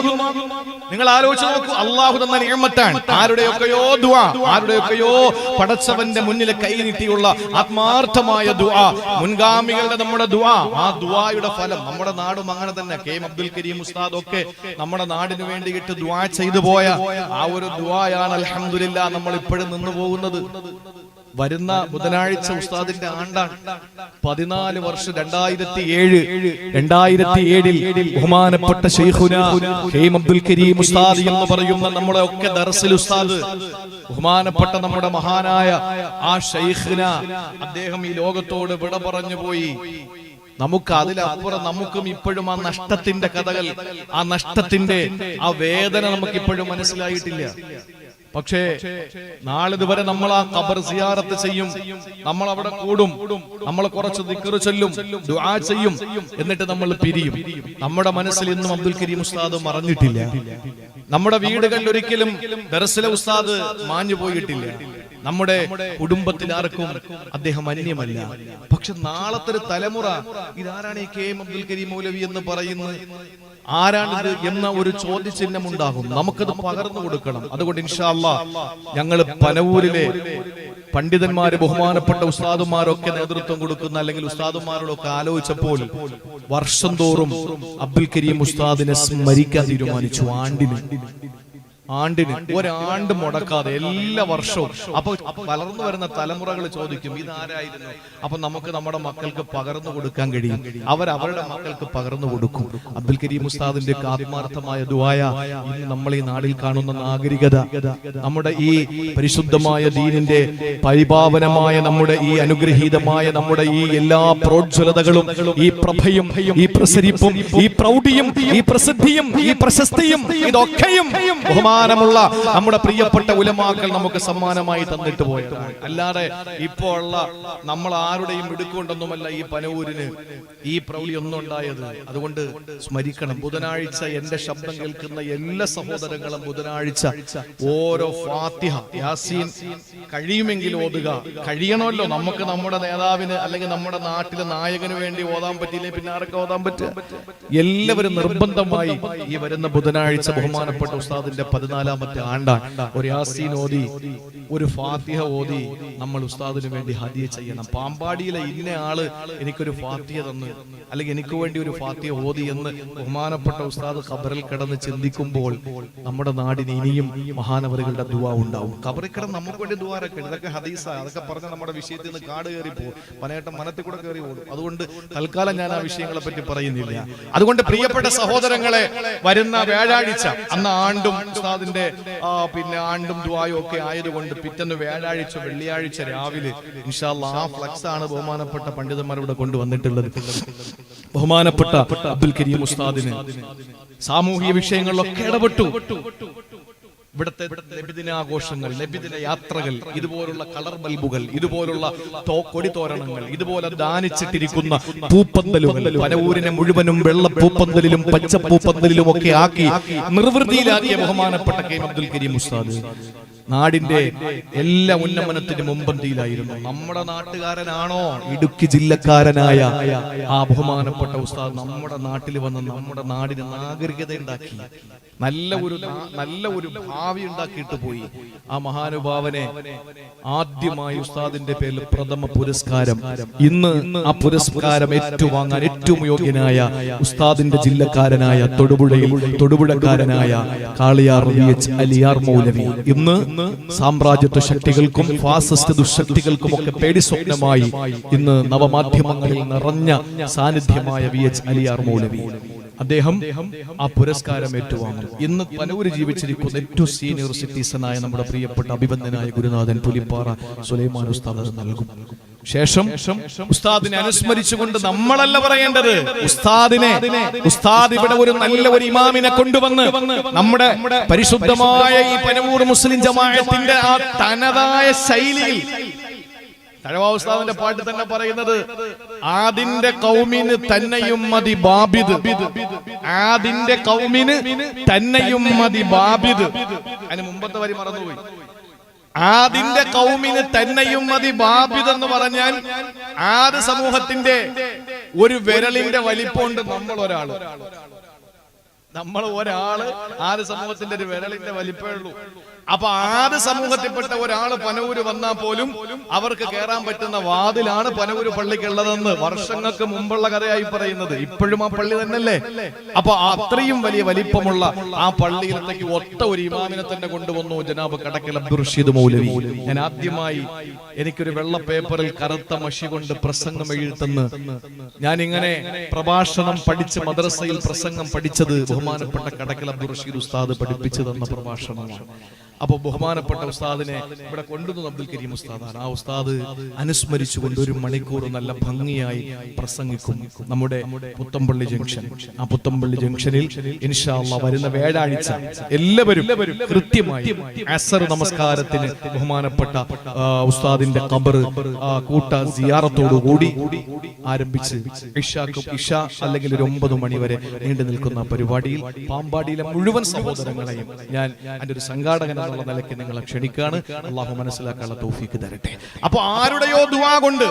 നിങ്ങൾ ആലോചിച്ച് നോക്കൂ, അള്ളാഹു തന്ന നിഅമത്താണ്. ആരുടെയൊക്കെയോ ദുആ, ആരുടെയൊക്കെയോ പടച്ചവന്റെ മുന്നിൽ കൈനീട്ടിയുള്ള ആത്മാർത്ഥമായ ദുആ, മുൻഗാമികളുടെ നമ്മുടെ ദുആ, ആ ദുആയുടെ ഫലം നമ്മുടെ നാടും അങ്ങനെ തന്നെ. കെ അബ്ദുൽ കരീം ഉസ്താദ് ഒക്കെ നമ്മുടെ നാടിന് വേണ്ടിയിട്ട് ദുആ ചെയ്തു പോയ ആ ഒരു ദുആയാണ് അൽഹംദുലില്ലാ നമ്മൾ ഇപ്പോഴും നിന്നു പോകുന്നത്. വരുന്ന ബുധനാഴ്ച ഉസ്താദിന്റെ ആണ്ടാണ്. 14 വർഷം 2007 ബഹുമാനപ്പെട്ട ശൈഖുന കെഎം അബ്ദുൽ കരീം ഉസ്താദ് എന്ന് പറയുന്ന നമ്മുടെ ഒക്കെ ദർസിൽ ഉസ്താദ്, ബഹുമാനപ്പെട്ട നമ്മുടെ മഹാനായ ആ ശൈഖുന, അദ്ദേഹം ഈ ലോകത്തോട് വിട പറഞ്ഞു പോയി. നമുക്ക് അതിലപ്പുറം നമുക്കും ഇപ്പോഴും ആ നഷ്ടത്തിന്റെ കഥകൾ, ആ നഷ്ടത്തിന്റെ ആ വേദന നമുക്ക് ഇപ്പോഴും മനസ്സിലായിട്ടില്ല. പക്ഷേ നാളിതുവരെ നമ്മൾ ആ ഖബർ സിയാറത്ത് ചെയ്യും, നമ്മൾ അവിടെ കൂടും, നമ്മൾ കുറച്ച് ദിക്ർ ചൊല്ലും, ദുആ ചെയ്യും, എന്നിട്ട് നമ്മൾ പിരിയും. നമ്മുടെ മനസ്സിൽ ഇന്നും അബ്ദുൽ കരീം ഉസ്താദ് മറഞ്ഞിട്ടില്ല. നമ്മുടെ വീടുകളിൽ ഒരിക്കലും ദർസിലെ ഉസ്താദ് മാഞ്ഞു പോയിട്ടില്ല. നമ്മുടെ കുടുംബത്തിൽ ആർക്കും അദ്ദേഹം അന്യമല്ല. പക്ഷെ നാളത്തെ ഒരു തലമുറ ഇതാരാണ് ഈ കെ എം അബ്ദുൽ കരീം മൗലവി എന്ന് പറയുന്നത്, ആരാണിത് എന്ന ഒരു ചോദ്യചിഹ്നം ഉണ്ടാകും. നമുക്കത് പകർന്നു കൊടുക്കണം. അതുകൊണ്ട് ഇൻഷാ അല്ലാഹ് ഞങ്ങൾ പനവൂരിലെ പണ്ഡിതന്മാര്, ബഹുമാനപ്പെട്ട ഉസ്താദുമാരൊക്കെ നേതൃത്വം കൊടുക്കുന്ന അല്ലെങ്കിൽ ഉസ്താദുമാരോടൊക്കെ ആലോചിച്ചപ്പോൾ വർഷം തോറും അബ്ദുൽ കരീം ഉസ്താദിനെ സ്മരിക്കാൻ തീരുമാനിച്ചു. ആണ്ടിന് ഒരാണ്ട് മുടക്കാതെ എല്ലാ വർഷവും. അപ്പൊ വളർന്നു വരുന്ന തലമുറകൾ ചോദിക്കും ഇതാരായിരുന്നു. അപ്പൊ നമുക്ക് നമ്മുടെ മക്കൾക്ക് പകർന്നു കൊടുക്കാൻ കഴിയും. അവരുടെ മക്കൾക്ക് പകർന്നു കൊടുക്കും. അബ്ദുൽ കരീം ഉസ്താദിന്റെ ആത്മാർത്ഥമായ ദുആയ ഇന്ന് നമ്മൾ ഈ നാടിൽ കാണുന്ന നാഗരികത, നമ്മുടെ ഈ പരിശുദ്ധമായ ദീനിന്റെ പരിപാവനമായ നമ്മുടെ ഈ അനുഗ്രഹീതമായ നമ്മുടെ ഈ എല്ലാ പ്രോജ്വലതകളും, ഈ പ്രഭയും, ഈ പ്രസരിപ്പും, ഈ പ്രൗഢിയും, ഈ പ്രസിദ്ധിയും, ഈ പ്രശസ്തിയും, ഇതൊക്കെയും ബഹുമാനമുള്ള നമ്മുടെ പ്രിയപ്പെട്ട ഉലമാക്കൾ നമുക്ക് സമ്മാനമായി തന്നിട്ട് പോയതാണ്. അല്ലാതെ ഇപ്പോൾ ഉള്ള നമ്മൾ ആരുടെയും എടുക്കൊണ്ടൊന്നുമല്ല ഈ പനവൂരിന് ഈ പ്രൗഢി ഒന്നും ഉണ്ടായത്. അതുകൊണ്ട് സ്മരിക്കണം. ബുധനാഴ്ച എന്റെ ശബ്ദം കേൾക്കുന്ന എല്ലാ സഹോദരങ്ങളും ബുധനാഴ്ച ഓരോ ഫാത്തിഹ യാസീൻ കഴിയുമെങ്കിൽ ഓതുക. കഴിയണമല്ലോ, നമുക്ക് നമ്മുടെ നേതാവിന് അല്ലെങ്കിൽ നമ്മുടെ നാട്ടിലെ നായകന് വേണ്ടി ഓതാൻ പറ്റിയില്ലേ പിന്നെ ആരൊക്കെ ഓതാൻ പറ്റുക? എല്ലാവരും നിർബന്ധമായി ഈ വരുന്ന ബുധനാഴ്ച ബഹുമാനപ്പെട്ട ഉസ്താദിന്റെ 14ാമത്തെ ആണ്ടാണ്. ഒരു യാസീൻ ഓതി, ഒരു ഫാത്തിഹ ഓതി നമ്മൾ ഉസ്താദിന് വേണ്ടി ഹദിയ ചെയ്യണം. പാമ്പാടിയിലെ ഇന്ന ആള് എനിക്കൊരു ഫാത്തിഹ തന്നു അല്ലെങ്കിൽ എനിക്ക് വേണ്ടി ഒരു ഫാത്തിഹ ഓതി എന്ന് ബഹുമാനപ്പെട്ട ഉസ്താദ് ഖബറിൽ കിടന്ന് ചിന്തിക്കുമ്പോൾ നമ്മുടെ നാടിന് ഇനിയും മഹാനവറുകളുടെ ദുആ ഉണ്ടാവും. ഖബറിൽ കിടന്ന് നമുക്ക് വേണ്ടി ദുആരൊക്കെ, ഇതൊക്കെ ഹദീസാണ്. അതൊക്കെ പറഞ്ഞ നമ്മുടെ വിഷയത്തിൽ നിന്ന് കാട് കയറി പോകും, പനയേട്ടം മനത്തിൽ കൂടെ കയറി പോകും. അതുകൊണ്ട് തൽക്കാലം ഞാൻ ആ വിഷയങ്ങളെ പറ്റി പറയുന്നില്ല. അതുകൊണ്ട് പ്രിയപ്പെട്ട സഹോദരങ്ങളെ, വരുന്ന വ്യാഴാഴ്ച അന്ന് ആണ്ടും ഉസ്താദിന്റെ പിന്നെ ആണ്ടും ദുആയും ഒക്കെ ആയതുകൊണ്ട് പിറ്റേന്ന് വ്യാഴാഴ്ച വെള്ളിയാഴ്ച രാവിലെ ഇൻഷാ അല്ലാഹ് ആ ഫ്ലക്സ് ആണ് ബഹുമാനപ്പെട്ട പണ്ഡിതന്മാർ ഇവിടെ കൊണ്ടുവന്നിട്ടുള്ളത്. ബഹുമാനപ്പെട്ട അബ്ദുൽ കരീം ഉസ്താദിന് സാമൂഹിക വിഷയങ്ങളിലൊക്കെ ഇടപെട്ടു. ഇവിടുത്തെ നബിദിനാഘോഷങ്ങൾ, നബിദിന യാത്രകൾ, ഇതുപോലുള്ള കളർ ബൾബുകൾ, ഇതുപോലുള്ള കൊടിതോരണങ്ങൾ, ഇതുപോലെ ദാനിച്ചിട്ടിരിക്കുന്ന പൂപ്പന്തലുകൾ, പനവൂരിനെ മുഴുവനും വെള്ള പൂപ്പന്തലിലും പച്ചപ്പൂപ്പന്തലിലും ഒക്കെ ആക്കി നിർവൃതിയിലാക്കിയ ബഹുമാനപ്പെട്ട കെ അബ്ദുൽ കരീം ഉസ്താദ് നാടിന്റെ എല്ലാ ഉന്നമനത്തിന് മുമ്പന്തിയിലായിരുന്നു. നമ്മുടെ നാട്ടുകാരനാണോ? ഇടുക്കി ജില്ലക്കാരനായ ആ ബഹുമാനപ്പെട്ട ഉസ്താദ് നമ്മുടെ നാട്ടിൽ വന്ന് നമ്മുടെ നാടിന് നാഗരികത ഉണ്ടാക്കി, നല്ല ഒരു ഭാവി ഉണ്ടാക്കിയിട്ട് പോയി. ആ മഹാനുഭാവനെ ആദ്യമായി ഉസ്താദിന്റെ പേരിൽ പ്രഥമ പുരസ്കാരം, ഇന്ന് ആ പുരസ്കാരം ഏറ്റുവാങ്ങാൻ ഏറ്റവും യോഗ്യനായ ഉസ്താദിന്റെ ജില്ലക്കാരനായ തൊടുപുഴക്കാരനായ കാളിയാർ VH അലിയാർ മൗലവി, ഇന്ന് സാമ്രാജ്യത്വ ശക്തികൾക്കും ഫാസിസ്റ്റ് ദുശക്തികൾക്കും ഒക്കെ പേടി സ്വപ്നമായി ഇന്ന് നവമാധ്യമങ്ങളിൽ നിറഞ്ഞ സാന്നിധ്യമായ VH അലിയാർ മൗലവി, അദ്ദേഹം ആ പുരസ്കാരം ഏറ്റുവാങ്ങും. ഇന്ന് പനൂര് ജീവിച്ചിരിക്കുന്ന ഏറ്റവും സീനിയർ സിറ്റിസനായ നമ്മുടെ പ്രിയപ്പെട്ട അഭിബന്ധനായ ഗുരുനാഥൻ പുലിപ്പാറ സുലൈമാൻ ഉസ്താദ് നൽകും. ശേഷം ഉസ്താദിനെ അനുസ്മരിച്ചുകൊണ്ട് നമ്മളല്ല പറയേണ്ടത്, ഉസ്താദ് ഇവിടെ ഒരു നല്ല ഒരു ഇമാമിനെ കൊണ്ടുവന്ന് നമ്മുടെ പരിശുദ്ധമായ ഈ പനവൂർ മുസ്ലിം ജമാഅത്തിന്റെ ആ തനതായ ശൈലിയിൽ, തഴവാ ഉസ്താദിന്റെ പാട്ട് തന്നെ പറയുന്നത്, ആദിന്റെ കൗമിന് തന്നെയും മതി ബാബിദ്, ആദിന്റെ കൗമിന് തന്നെയും മതി ബാബിദ്. അതിന് മുമ്പത്തെ വരി മറന്നുപോയി. ആദിന്റെ കൗമിന് തന്നെയും മതി ബാബിദ് എന്ന് പറഞ്ഞാൽ ആദ് സമൂഹത്തിന്റെ ഒരു വിരലിന്റെ വലിപ്പമുണ്ട്. നമ്മൾ ഒരാള് ആദ് സമൂഹത്തിന്റെ ഒരു വിരലിന്റെ വലിപ്പമേ ഉള്ളൂ. അപ്പൊ ആദ് സമൂഹത്തിൽപ്പെട്ട ഒരാള് പനവൂര് വന്നാൽ പോലും അവർക്ക് കയറാൻ പറ്റുന്ന വാതിലാണ് പനവൂര് പള്ളിക്കുള്ളതെന്ന് വർഷങ്ങൾക്ക് മുമ്പുള്ള കഥയായി പറയുന്നത്. ഇപ്പോഴും ആ പള്ളി തന്നെയല്ലേ? അപ്പൊ അത്രയും വലിയ വലിപ്പമുള്ള ആ പള്ളിയിലത്തേക്ക് ഒത്ത ഒരു ഇമാമിനെ തന്നെ കൊണ്ടുവന്നു ജനാബ് കടക്കൽ അബ്ദുർ റഷീദ് മൗലവി. ഞാൻ ആദ്യമായി എനിക്കൊരു വെള്ള പേപ്പറിൽ കറുത്ത മഷി കൊണ്ട് പ്രസംഗം എഴുതുന്ന, ഞാൻ ഇങ്ങനെ പ്രഭാഷണം പഠിച്ച് മദ്രസയിൽ പ്രസംഗം പഠിച്ചത് ബഹുമാനപ്പെട്ട കടക്കൽ അബ്ദുർ റഷീദ് ഉസ്താദ് പഠിപ്പിച്ചു തന്ന പ്രഭാഷണമാണ്. അപ്പൊ ബഹുമാനപ്പെട്ട ഉസ്താദിനെ ഇവിടെ കൊണ്ടുവന്നു അബ്ദുൽ കരീം ഉസ്താദാണ്. ആ ഉസ്താദ് അനുസ്മരിച്ചുകൊണ്ട് 1 മണിക്കൂർ നല്ല ഭംഗിയായി പ്രസംഗിക്കും നമ്മുടെ പുത്തമ്പള്ളി ജംഗ്ഷൻ. ആ പുത്തമ്പള്ളി ജംഗ്ഷനിൽ ഇൻഷാ അല്ലാഹ് വരുന്ന വ്യാഴാഴ്ച എല്ലാവരും കൃത്യമായി അസർ നമസ്കാരത്തിന് ബഹുമാനപ്പെട്ട ഉസ്താദിന്റെ ഖബർ കൂട്ട സിയാറത്തോടു കൂടി ആരംഭിച്ച് ഇഷ അല്ലെങ്കിൽ ഒരു 9 മണി വരെ നീണ്ടു നിൽക്കുന്ന പരിപാടിയിൽ പാമ്പാടിയിലെ മുഴുവൻ സഹോദരങ്ങളെയും ഞാൻ എൻ്റെ ഒരു സംഘാടകൻ എന്നുള്ള നിലയ്ക്ക് നിങ്ങളെ ക്ഷണിക്കാണ്. അള്ളാഹു മനസ്സിലാക്കാനുള്ള തൗഫീക്ക് തരട്ടെ. അപ്പൊ ആരുടെയോ ദുആ കൊണ്ട്,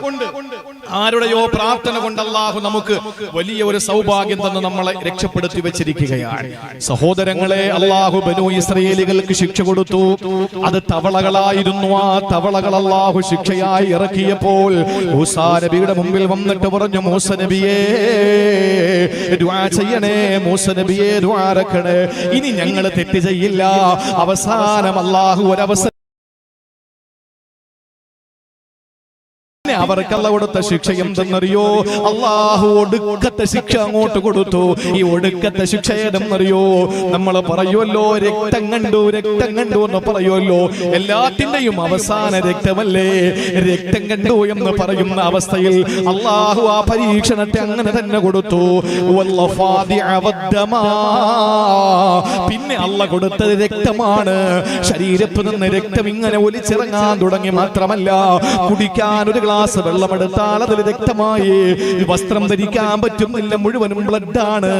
ആരുടെയോ പ്രാർത്ഥന കൊണ്ട് അള്ളാഹു നമുക്ക് വലിയ ഒരു സൗഭാഗ്യം തന്ന് നമ്മളെ രക്ഷപ്പെടുത്തി വെച്ചിരിക്കുകയാണ്. സഹോദരങ്ങളെ, അള്ളാഹു ബനൂ ഇസ്രായേലികൾക്ക് ശിക്ഷ കൊടുത്തു. അത് തവളകളായിരുന്നു. ആ തവളകൾ അള്ളാഹു ശിക്ഷയായി ഇറക്കിയപ്പോൾ മൂസാ നബിയുടെ മുമ്പിൽ വന്നിട്ട് പറഞ്ഞു, മൂസ നബിയേ ദുആ ചെയ്യണേ, മൂസ നബിയേ ദുആ ഇറക്കണേ, ഇനി ഞങ്ങൾ തെറ്റ് ചെയ്യില്ല. അവസാനം അല്ലാഹു ഒരവസരം അവർക്കല്ല കൊടുത്ത ശിക്ഷ എന്തെന്നറിയോ? അള്ളാഹു ഒടുക്കത്തെ ശിക്ഷ അങ്ങോട്ട് കൊടുത്തു. ഈ ഒടുക്കത്തെ ശിക്ഷ ഏതെന്നറിയോ? നമ്മൾ പറയുമല്ലോ രക്തം കണ്ടു എന്ന് പറയുമല്ലോ. എല്ലാത്തിന്റെയും അവസാന രക്തമല്ലേ? രക്തം കണ്ടു എന്ന് പറയുന്ന അവസ്ഥയിൽ അള്ളാഹു ആ പരീക്ഷണത്തെ അങ്ങനെ തന്നെ കൊടുത്തു. പിന്നെ അള്ളാഹു കൊടുത്തത് രക്തമാണ്. ശരീരത്തിൽ നിന്ന് രക്തം ഇങ്ങനെ ഒലിച്ചിറങ്ങാൻ തുടങ്ങി. മാത്രമല്ല, കുടിക്കാൻ ഒരു ഗ്ലാസ് വെള്ളമെടുത്താൽ അതിൽ രക്തമായി. വസ്ത്രം ധരിക്കാൻ പറ്റുന്നില്ല, മുഴുവനും ബ്ലഡാണ്.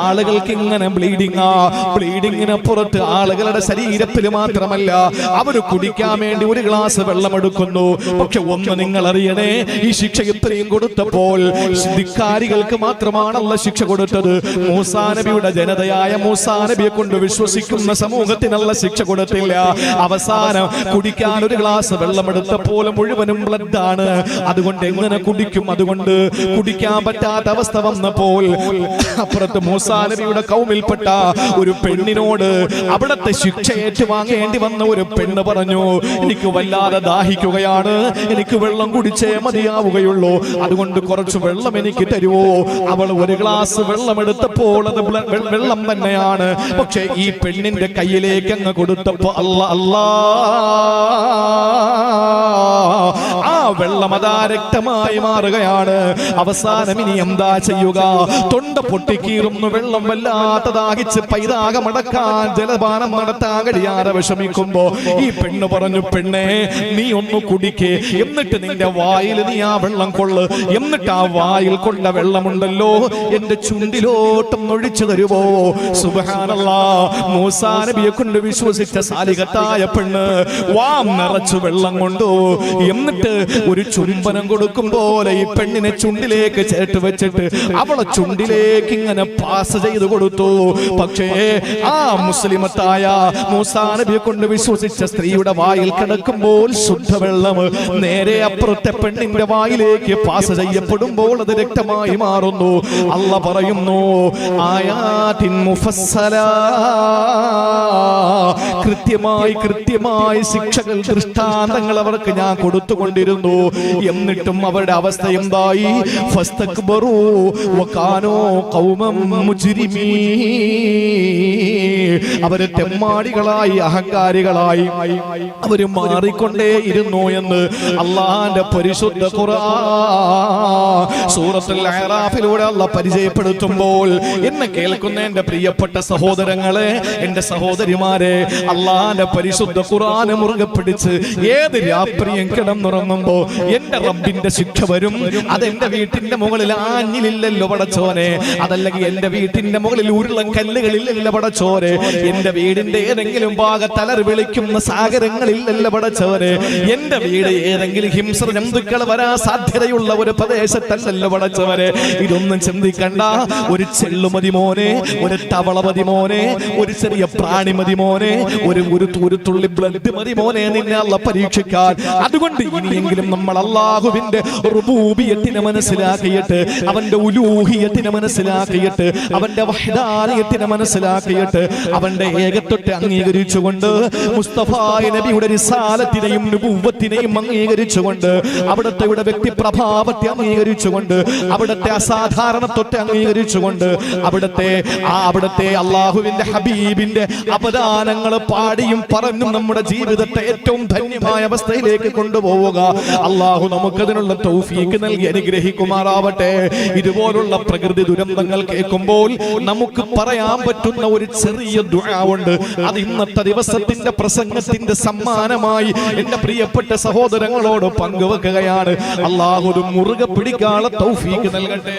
ആളുകൾക്ക് ഇങ്ങനെ ബ്ലീഡിങ്ങിന് പുറത്ത് ആളുകളുടെ ശരീരത്തിൽ മാത്രമല്ല, അവർ കുടിക്കാൻ വേണ്ടി ഒരു ഗ്ലാസ് വെള്ളമെടുക്കുന്നു. പക്ഷെ ഒന്ന് നിങ്ങൾ അറിയണേ, ഈ ശിക്ഷ ഇത്രയും കൊടുത്തപ്പോൾ ധിക്കാരികൾക്ക് മാത്രമാണല്ല ശിക്ഷ കൊടുത്തത്. മൂസാ നബിയുടെ ജനതയായ മൂസാ നബിയെ കൊണ്ട് വിശ്വസിക്കുന്ന സമൂഹത്തിനുള്ള ശിക്ഷ കൊടുത്തില്ല. അവസാനം കുടിക്കാൻ ഒരു ഗ്ലാസ് വെള്ളമെടുത്തപ്പോൾ മുഴുവനും ബ്ലഡാണ്. അതുകൊണ്ട് എങ്ങനെ കുടിക്കും? അതുകൊണ്ട് കുടിക്കാൻ പറ്റാത്ത അവസ്ഥ വന്നപ്പോൾ അപ്പുറത്ത് മൂസാ നബിയുടെ കൗമിൽപ്പെട്ട ഒരു പെണ്ണിനോട് അവിടത്തെ ശിക്ഷ ഏറ്റുവാങ്ങേണ്ടി വന്ന ഒരു പെണ്ണ് പറഞ്ഞു, എനിക്ക് വല്ലാതെ ദാഹിക്കുകയാണ്, എനിക്ക് വെള്ളം കുടിച്ചേ മതിയാവുകയുള്ളൂ, അതുകൊണ്ട് കുറച്ച് വെള്ളം എനിക്ക് തരുവോ? അവൾ ഒരു ഗ്ലാസ് വെള്ളം എടുത്തപ്പോൾ അത് വെള്ളം തന്നെയാണ്. പക്ഷെ ഈ പെണ്ണിന്റെ കയ്യിലേക്ക് അങ്ങ് കൊടുത്തപ്പോ ആ വെള്ളം അതാ രക്തമായി മാറുകയാണ്. അവസാനം ഇനി എന്താ ചെയ്യുക? തൊണ്ട പൊട്ടിക്കീറുന്നു. വെള്ളം വല്ലാത്ത ദാഹിച്ച് പൈതാകമടക്കാൻ ജലപാനം നടത്താൻ കഴിയാതെ വിഷമിക്കുമ്പോ ഈ പെണ്ണ് പറഞ്ഞു, പെണ്ണേ നീ ഒന്ന് കുടിക്കേ, എന്നിട്ട് നിന്റെ വായിൽ നീ ആ വെള്ളം കൊള്ളു, എന്നിട്ട് ആ വായിൽ കൊണ്ട വെള്ളമുണ്ടല്ലോ എന്റെ ചുണ്ടിലോട്ടും ഒഴിച്ചു തരുമോ? സുബ്ഹാനല്ലാഹ്, മൂസാ നബിയെ കൊണ്ട് വിശ്വസിച്ച സാലിഹത്തായ പെണ്ണ് വാം നിറച്ചു വെള്ളം കൊണ്ടു. എന്നിട്ട് ഒരു ചുംബനം കൊടുക്കും പോലെ ഈ പെണ്ണിനെ ചുണ്ടിലേക്ക് ചേർത്ത് വെച്ചിട്ട് അവളെ ചുണ്ടിലേക്ക് ഇങ്ങനെ പാസ് ചെയ്തു കൊടുത്തു. പക്ഷേ ആ മുസ്ലിമത്തായ മൂസാ നബിയെ കൊണ്ട് വിശ്വസിച്ച സ്ത്രീയുടെ വായിൽ കിടക്കുമ്പോൾ ശുദ്ധവെള്ളം നേരെ അപ്പുറത്തെ പെണ്ണിന്റെ വായിലേക്ക് പാസ് ചെയ്യപ്പെടുമ്പോൾ അത് രക്തമായി മാറുന്നു. അല്ലാഹ് പറയുന്നു, ആയാതിൻ മുഫസ്സലാ, കൃത്യമായി ശിക്ഷകൾ, ദൃഷ്ടാന്തങ്ങൾ അവർക്ക് ഞാൻ കൊടുത്തുകൊണ്ടിരുന്നു. എന്നിട്ടും അവരുടെ അവസ്ഥ എന്തായി? ഫസ്തക്ബറൂ വകാനൂ ഖൗമൻ മുജ്രിമീൻ. അവര് തെമ്മാടികളായി, അഹങ്കാരികളായി അവര് മാറിക്കൊണ്ടേയിരുന്നു എന്ന് അള്ളാന്റെ പരിശുദ്ധ ഖുർആൻ സൂറത്തുൽ അഅറാഫിലൂടെ അള്ളാഹ് പരിചയപ്പെടുത്തുമ്പോൾ എന്നെ കേൾക്കുന്ന എന്റെ പ്രിയപ്പെട്ട സഹോദരങ്ങളെ, എന്റെ സഹോദരിമാരെ, അള്ളാന്റെ പരിശുദ്ധ ഖുർആനെ മുറുകെ പിടിച്ച് ഏത് രാത്രിയും കിടന്നുറങ്ങുമ്പോ എന്റെ റബ്ബിന്റെ ശിക്ഷ വരും. അതെന്റെ വീട്ടിന്റെ മുകളിൽ ആഞ്ഞിലില്ലല്ലോ പടച്ചോനെ, അതല്ലെങ്കിൽ എന്റെ വീട്ടിന്റെ മുകളിൽ ഉരുളൻ കല്ലുകളില്ലല്ലോ പടച്ചോനെ, എന്റെ വീടിന്റെ ഏതെങ്കിലും ഭാഗത്ത് അലറി വിളിക്കുന്ന സാഗരങ്ങളില്ലല്ലോ പടച്ചോനെ, എന്റെ വീട് ഏതെങ്കിലും ഹിംസ്ര ജന്തുക്കൾ വരാൻ സാധ്യതയുള്ള ഒരു പ്രദേശത്തല്ലല്ലോ പടച്ചോനെ. ഇതൊന്നും ചിന്തിക്കണ്ട. ഒരു ചെള്ളുമതി മോനെ, ഒരു തവള മതി മോനെ, ഒരു ചെറിയ പ്രാണി മതി മോനെ, ഒരു തുള്ളി ബ്ലഡ് മതി മോനെ നിന്നെ അല്ലാഹ് പരീക്ഷിക്കാൻ. അതുകൊണ്ട് ഇനിയെങ്കിലും നമ്മൾ അല്ലാഹുവിന്റെ റുബൂബിയത്തിനെ മനസ്സിലാക്കിയിട്ട്, അവന്റെ ഉലൂഹിയത്തിനെ മനസ്സിലാക്കിയിട്ട്, അവന്റെ വഹ്ദാനിയത്തിനെ മനസ്സിലാക്കിയിട്ട്, അവന്റെ ഏകത്വത്തെ അംഗീകരിച്ചുകൊണ്ട്, മുസ്തഫ നബിയുടെ റിസാലത്തിനെയും നുബുവ്വത്തിനെയും അംഗീകരിച്ചുകൊണ്ട്, അവിടുത്തെ വ്യക്തി പ്രഭാവത്തെ അംഗീകരിച്ചുകൊണ്ട്, അവിടുത്തെ അസാധാരണത്വത്തെ അംഗീകരിച്ചുകൊണ്ട്, അവിടുത്തെ അല്ലാഹുവിന്റെ ഹബീബിന്റെ അപദാനങ്ങൾ പാടിയും പറഞ്ഞും നമ്മുടെ ജീവിതത്തെ ഏറ്റവും ധന്യമായ അവസ്ഥയിലേക്ക് കൊണ്ടുപോവുക. അല്ലാഹു നമുക്കതിനുള്ള തൗഫീക്ക് നൽകി അനുഗ്രഹിക്കുമാറാവട്ടെ. ഇതുപോലുള്ള പ്രകൃതി ദുരന്തങ്ങൾ കേൾക്കുമ്പോൾ നമുക്ക് പറയാൻ പറ്റുന്ന ഒരു ചെറിയ ദുആ ഉണ്ട്. അത് ഇന്നത്തെ ദിവസത്തിന്റെ പ്രസംഗത്തിന്റെ സമ്മാനമായി എന്റെ പ്രിയപ്പെട്ട സഹോദരങ്ങളോട് പങ്കുവെക്കുകയാണ്. അല്ലാഹു മുറുകെ പിടിക്കാനുള്ള തൗഫീക്ക് നൽകട്ടെ.